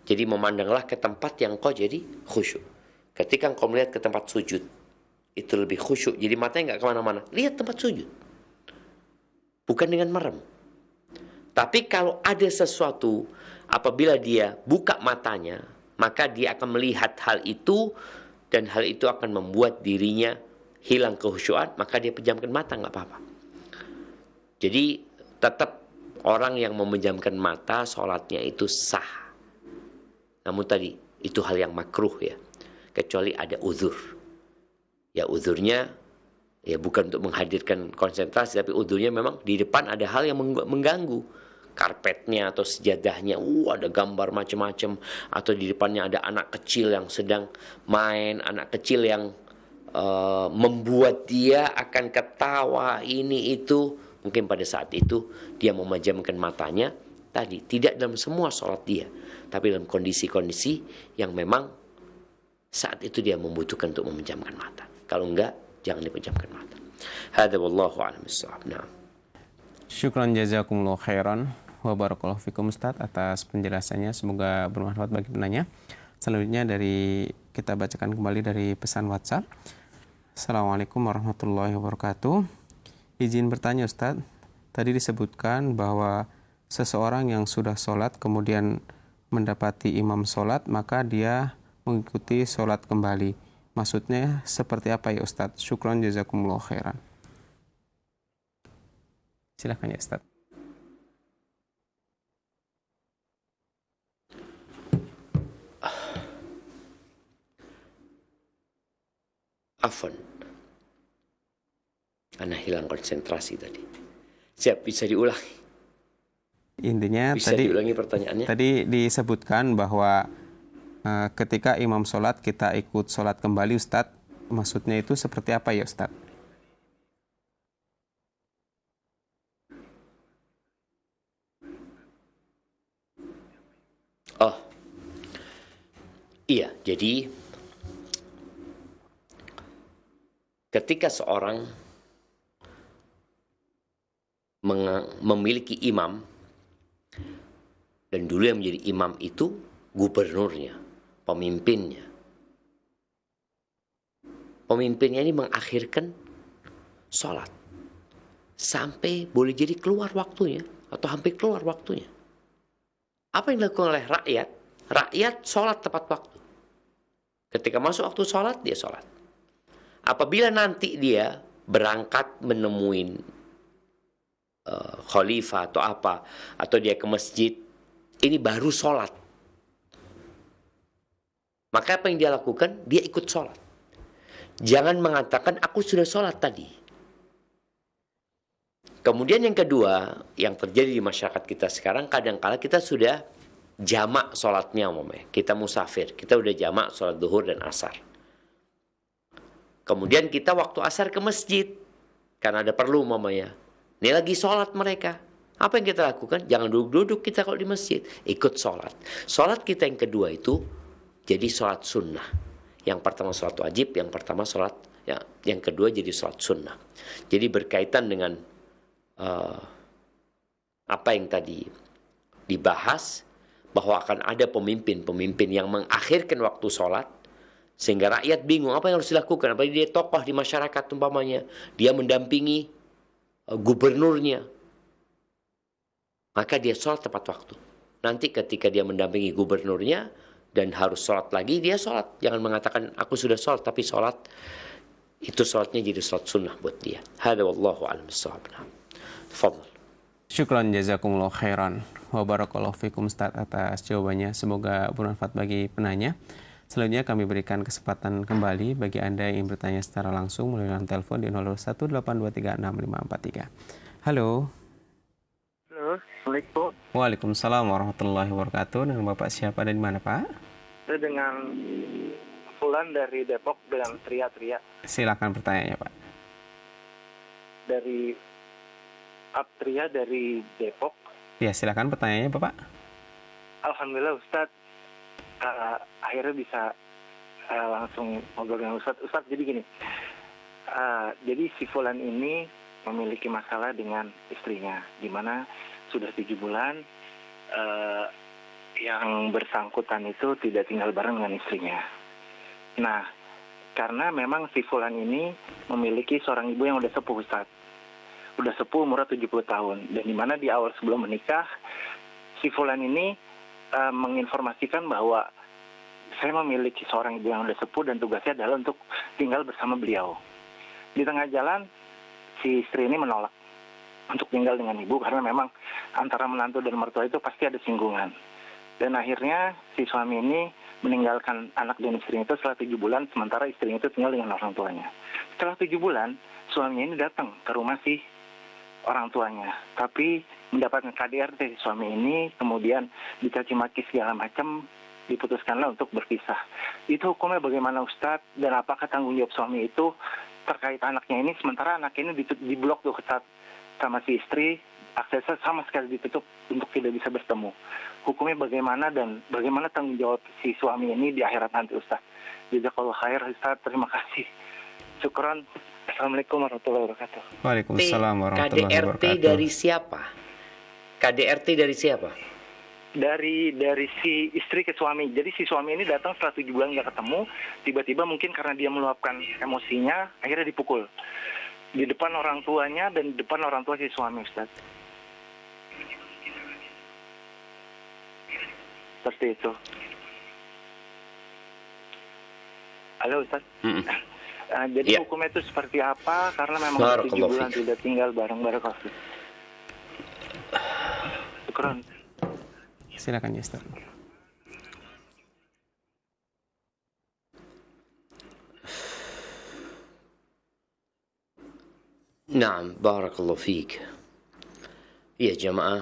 Jadi memandanglah ke tempat yang kau jadi khusyuk. Ketika kau melihat ke tempat sujud, itu lebih khusyuk. Jadi matanya nggak kemana-mana, lihat tempat sujud, bukan dengan merem. Tapi kalau ada sesuatu, apabila dia buka matanya, maka dia akan melihat hal itu, dan hal itu akan membuat dirinya hilang kehusyuan, maka dia pejamkan mata, nggak apa-apa. Jadi tetap orang yang memejamkan mata, sholatnya itu sah. Namun tadi, itu hal yang makruh ya, kecuali ada uzur. Ya uzurnya, ya bukan untuk menghadirkan konsentrasi, tapi uzurnya memang di depan ada hal yang mengganggu. Karpetnya atau sejadahnya, ada gambar macam-macam, atau di depannya ada anak kecil yang sedang main, anak kecil yang membuat dia akan ketawa ini itu. Mungkin pada saat itu dia memejamkan matanya, tadi tidak dalam semua sholat dia, tapi dalam kondisi-kondisi yang memang saat itu dia membutuhkan untuk memejamkan mata. Kalau enggak, jangan dipejamkan mata. Hadza wallahu a'lam bissawab. Nah.
Syukran jazakumullah khairan wa barakallahu fikum Ustaz atas penjelasannya, semoga bermanfaat bagi penanya. Selanjutnya kita bacakan kembali dari pesan WhatsApp. Assalamualaikum warahmatullahi wabarakatuh. Izin bertanya Ustaz, tadi disebutkan bahwa seseorang yang sudah sholat kemudian mendapati imam sholat, maka dia mengikuti sholat kembali. Maksudnya seperti apa ya Ustaz? Syukran jazakumullah khairan. Silakan ya Ustaz.
Afwan, Ana hilang konsentrasi tadi. Siap, bisa diulang.
Intinya
bisa
tadi
diulangi pertanyaannya.
Tadi disebutkan bahwa ketika imam sholat kita ikut sholat kembali Ustadz. Maksudnya itu seperti apa ya Ustadz?
Oh, iya. Jadi ketika seorang memiliki imam, dan dulu yang menjadi imam itu gubernurnya, pemimpinnya. Pemimpinnya ini mengakhirkan sholat sampai boleh jadi keluar waktunya atau hampir keluar waktunya. Apa yang dilakukan oleh rakyat? Rakyat sholat tepat waktu. Ketika masuk waktu sholat, dia sholat. Apabila nanti dia berangkat menemuin khalifah atau apa, atau dia ke masjid, ini baru sholat, maka apa yang dia lakukan? Dia ikut sholat. Jangan mengatakan aku sudah sholat tadi. Kemudian yang kedua, yang terjadi di masyarakat kita sekarang, kadang-kala kita sudah jamak sholatnya umpamanya. Kita musafir, kita udah jamak sholat duhur dan asar. Kemudian kita waktu asar ke masjid, karena ada perlu umpamanya. Ini lagi sholat mereka. Apa yang kita lakukan? Jangan duduk-duduk kita kalau di masjid. Ikut sholat. Sholat kita yang kedua itu jadi sholat sunnah. Yang pertama sholat wajib, yang pertama sholat, ya, yang kedua jadi sholat sunnah. Jadi berkaitan dengan apa yang tadi dibahas, bahwa akan ada pemimpin-pemimpin yang mengakhirkan waktu sholat, sehingga rakyat bingung apa yang harus dilakukan. Apalagi dia tokoh di masyarakat umpamanya, dia mendampingi gubernurnya, maka dia sholat tepat waktu. Nanti ketika dia mendampingi gubernurnya dan harus sholat lagi, dia sholat. Jangan mengatakan aku sudah sholat, tapi sholat itu sholatnya jadi sholat sunnah buat dia. Hada wallahu a'lam bishawab. Tafadhal.
Syukran jazakumullah khairan wa barakallahu fikum Ustaz atas jawabannya. Semoga bermanfaat bagi penanya. Selanjutnya kami berikan kesempatan kembali bagi Anda yang bertanya secara langsung melalui line telepon di 0218236543. Halo.
Halo, Assalamualaikum.
Waalaikumsalam warahmatullahi wabarakatuh. Dengan Bapak siapa dan di mana, Pak?
Saya dengan Fulan dari Depok dengan Tria.
Silakan pertanyaannya, Pak.
Dari Aptria dari Depok.
Ya, silakan pertanyaannya, Bapak.
Alhamdulillah Ustadz, akhirnya bisa langsung ngobrol dengan Ustadz. Ustadz, jadi gini, jadi si Fulan ini memiliki masalah dengan istrinya, di mana sudah 7 bulan yang bersangkutan itu tidak tinggal bareng dengan istrinya. Nah, karena memang si Fulan ini memiliki seorang ibu yang udah sepuh, Ustadz. Udah sepuh, umurnya 70 tahun. Dan di mana di awal sebelum menikah, si Fulan ini menginformasikan bahwa saya memiliki seorang ibu yang udah sepuh dan tugasnya adalah untuk tinggal bersama beliau. Di tengah jalan, si istri ini menolak untuk tinggal dengan ibu karena memang antara menantu dan mertua itu pasti ada singgungan. Dan akhirnya si suami ini meninggalkan anak dan istrinya itu setelah 7 bulan, sementara istrinya itu tinggal dengan orang tuanya. Setelah 7 bulan, suaminya ini datang ke rumah si orang tuanya, tapi mendapatkan KDRT si suami ini, kemudian dicaci maki segala macam, diputuskanlah untuk berpisah. Itu hukumnya bagaimana Ustadz, dan apakah tanggung jawab suami itu terkait anaknya ini, sementara anaknya ini diblok tuh sama si istri, aksesnya sama sekali ditutup untuk tidak bisa bertemu. Hukumnya bagaimana dan bagaimana tanggung jawab si suami ini di akhirat nanti Ustadz? Jazakallahu khair Ustadz, terima kasih. Syukran. Assalamualaikum warahmatullahi wabarakatuh.
Waalaikumsalam warahmatullahi wabarakatuh.
KDRT dari siapa? KDRT dari siapa?
Dari si istri ke suami. Jadi si suami ini datang setelah 7 bulan nggak ketemu, tiba-tiba mungkin karena dia meluapkan emosinya, akhirnya dipukul di depan orang tuanya dan di depan orang tua si suami, Ustaz. Seperti itu. Halo Ustaz. Jadi hukumnya itu seperti apa? Karena memang 7 bulan tidak tinggal bareng-bareng. Syukran.
Silakan ya, Ustaz.
Naam, barakallahu fiik. Ya jamaah,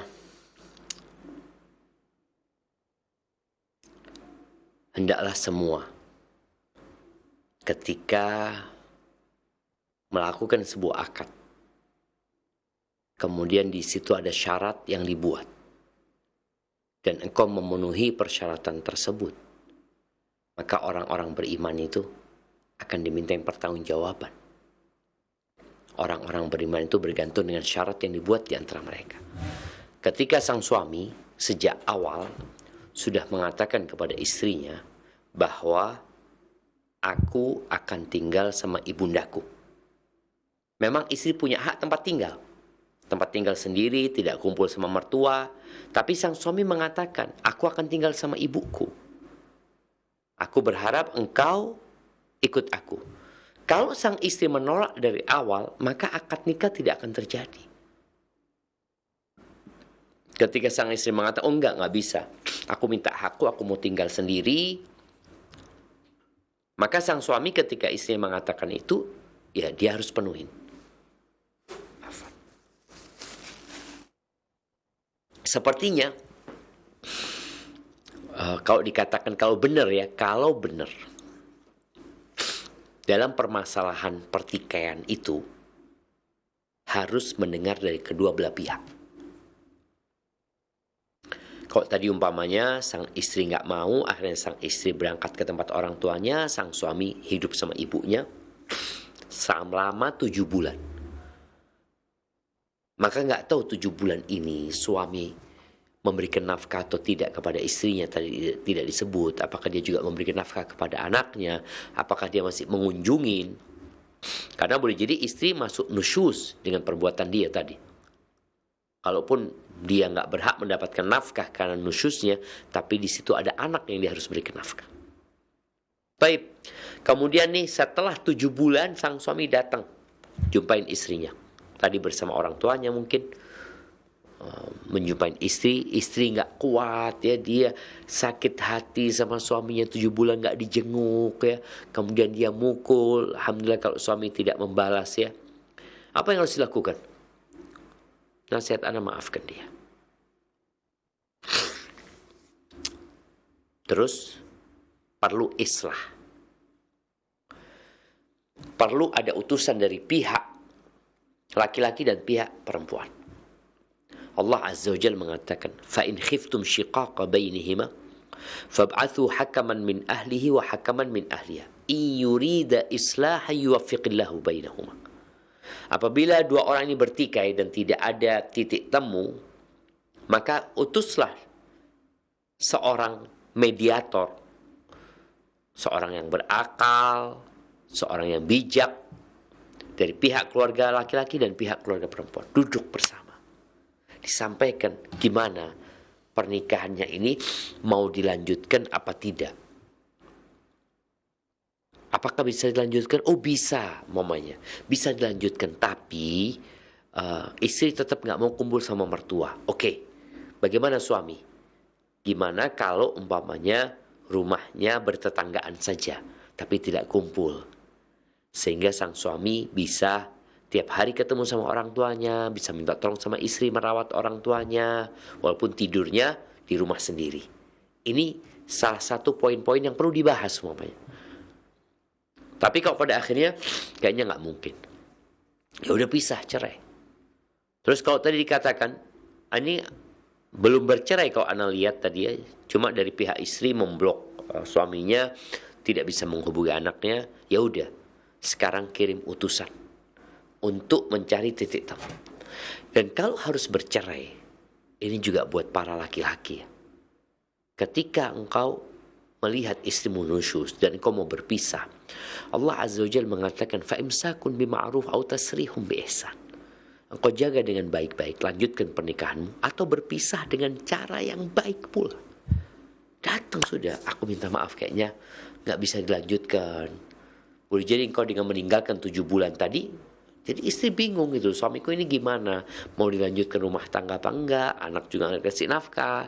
hendaklah semua ketika melakukan sebuah akad, kemudian di situ ada syarat yang dibuat, dan engkau memenuhi persyaratan tersebut, maka orang-orang beriman itu akan diminta pertanggungjawaban. Orang-orang beriman itu bergantung dengan syarat yang dibuat di antara mereka. Ketika sang suami sejak awal sudah mengatakan kepada istrinya bahwa aku akan tinggal sama ibundaku. Memang istri punya hak tempat tinggal sendiri, tidak kumpul sama mertua. Tapi sang suami mengatakan, aku akan tinggal sama ibuku. Aku berharap engkau ikut aku. Kalau sang istri menolak dari awal, maka akad nikah tidak akan terjadi. Ketika sang istri mengatakan, oh enggak bisa. Aku minta hakku, aku mau tinggal sendiri. Maka sang suami ketika istri mengatakan itu, ya dia harus penuhin. sepertinya kalau dikatakan kalau benar dalam permasalahan pertikaian itu harus mendengar dari kedua belah pihak. Kalau tadi umpamanya sang istri nggak mau, akhirnya sang istri berangkat ke tempat orang tuanya, sang suami hidup sama ibunya selama 7 bulan. Maka nggak tahu 7 bulan ini suami memberikan nafkah atau tidak kepada istrinya, tadi tidak disebut. Apakah dia juga memberikan nafkah kepada anaknya? Apakah dia masih mengunjungin? Karena boleh jadi istri masuk nusyus dengan perbuatan dia tadi. Kalaupun dia nggak berhak mendapatkan nafkah karena nusyusnya, tapi di situ ada anak yang dia harus berikan nafkah. Baik, kemudian nih setelah 7 bulan sang suami datang jumpain istrinya. Tadi bersama orang tuanya mungkin menjumpain istri nggak kuat ya, dia sakit hati sama suaminya 7 bulan nggak dijenguk ya, kemudian dia mukul. Alhamdulillah kalau suami tidak membalas ya. Apa yang harus dilakukan? Nasihat ana, maafkan dia. Terus perlu islah. Perlu ada utusan dari pihak laki-laki dan pihak perempuan. Allah Azza wa Jalla mengatakan, "Fa in khiftum shiqaqa bainihima fab'athu hakaman min ahlihi wa hakaman min ahliha. In yurida islahan yuwaffiqillahu bainahuma." Apabila dua orang ini bertikai dan tidak ada titik temu, maka utuslah seorang mediator, seorang yang berakal, seorang yang bijak dari pihak keluarga laki-laki dan pihak keluarga perempuan. Duduk bersama, disampaikan gimana pernikahannya ini mau dilanjutkan apa tidak. Apakah bisa dilanjutkan? Oh bisa, mamanya. Bisa dilanjutkan, tapi istri tetap nggak mau kumpul sama mertua. Oke, bagaimana suami? Gimana kalau umpamanya rumahnya bertetanggaan saja, tapi tidak kumpul? Sehingga sang suami bisa tiap hari ketemu sama orang tuanya, bisa minta tolong sama istri merawat orang tuanya, walaupun tidurnya di rumah sendiri. Ini salah satu poin-poin yang perlu dibahas semuanya. Tapi kalau pada akhirnya kayaknya nggak mungkin, ya udah pisah, cerai. Terus kalau tadi dikatakan ini belum bercerai, kalau Anda lihat tadi ya, cuma dari pihak istri memblok suaminya, tidak bisa menghubungi anaknya, ya udah sekarang kirim utusan untuk mencari titik temu. Dan kalau harus bercerai, ini juga buat para laki-laki ya. Ketika engkau melihat istrimu nusyus dan engkau mau berpisah, Allah Azza wa Jalla mengatakan, fa'imsakun bima'ruf aw tasrihum biihsan. Engkau jaga dengan baik-baik, lanjutkan pernikahanmu, atau berpisah dengan cara yang baik pula. Datang sudah, aku minta maaf kayaknya nggak bisa dilanjutkan. Boleh jadi engkau dengan meninggalkan 7 bulan tadi, jadi istri bingung gitu, suamiku ini gimana, mau dilanjutkan rumah tangga apa enggak, anak juga nggak kasih nafkah.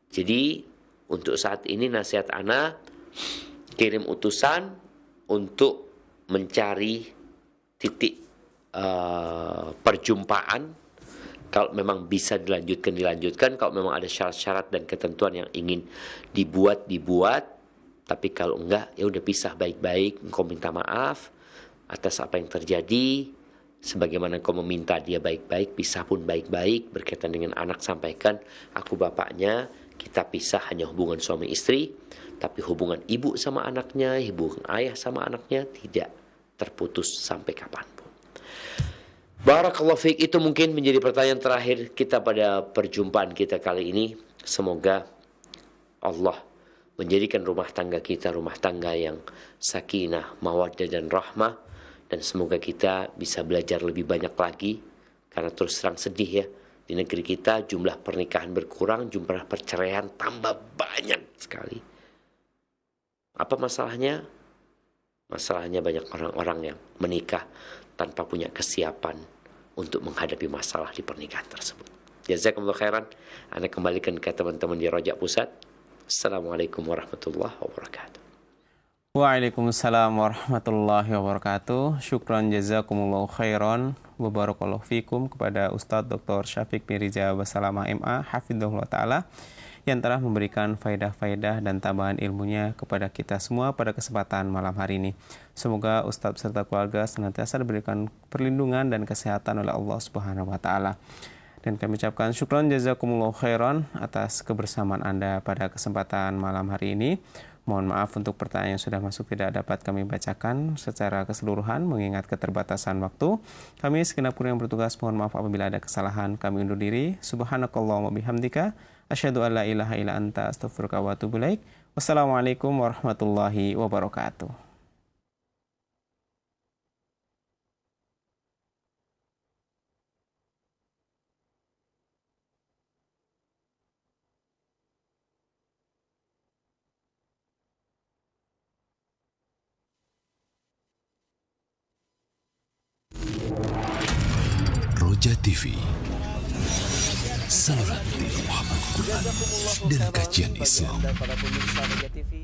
Jadi untuk saat ini nasihat ana, kirim utusan untuk mencari titik perjumpaan. Kalau memang bisa dilanjutkan. Kalau memang ada syarat-syarat dan ketentuan yang ingin dibuat. Tapi kalau enggak, ya udah pisah baik-baik. Engkau minta maaf atas apa yang terjadi. Sebagaimana engkau meminta dia baik-baik, pisah pun baik-baik. Berkaitan dengan anak, sampaikan, aku bapaknya, kita pisah hanya hubungan suami istri, tapi hubungan ibu sama anaknya, hubungan ayah sama anaknya tidak terputus sampai kapanpun. Barakallahu fiik, itu mungkin menjadi pertanyaan terakhir kita pada perjumpaan kita kali ini. Semoga Allah menjadikan rumah tangga kita rumah tangga yang sakinah, mawaddah dan rahmah, dan semoga kita bisa belajar lebih banyak lagi, karena terus terang sedih ya, di negeri kita jumlah pernikahan berkurang, jumlah perceraian tambah banyak sekali. Apa masalahnya? Masalahnya banyak orang-orang yang menikah tanpa punya kesiapan untuk menghadapi masalah di pernikahan tersebut. Jazakumullah khairan. Anda kembalikan ke teman-teman di Rojak Pusat. Assalamualaikum warahmatullahi wabarakatuh.
Waalaikumsalam warahmatullahi wabarakatuh. Syukran jazakumullah khairan wa barakallahu fikum kepada Ustadz Dr. Syafiq Mirza Basalamah MA hafizahullah taala yang telah memberikan faedah-faedah dan tambahan ilmunya kepada kita semua pada kesempatan malam hari ini. Semoga Ustadz serta keluarga senantiasa diberikan perlindungan dan kesehatan oleh Allah Subhanahu wa taala. Dan kami ucapkan syukran jazakumullah khairan atas kebersamaan Anda pada kesempatan malam hari ini. Mohon maaf untuk pertanyaan yang sudah masuk tidak dapat kami bacakan secara keseluruhan mengingat keterbatasan waktu. Kami segenap kru yang bertugas mohon maaf apabila ada kesalahan. Kami undur diri. Subhanakallahumma bihamdika asyhadu an la ilaha illa anta astaghfiruka wa atubu ilaik. Wassalamualaikum warahmatullahi wabarakatuh.
Roja TV, saluran Muhammad Quran dan kajian Islam.
Para pemirsa Roja TV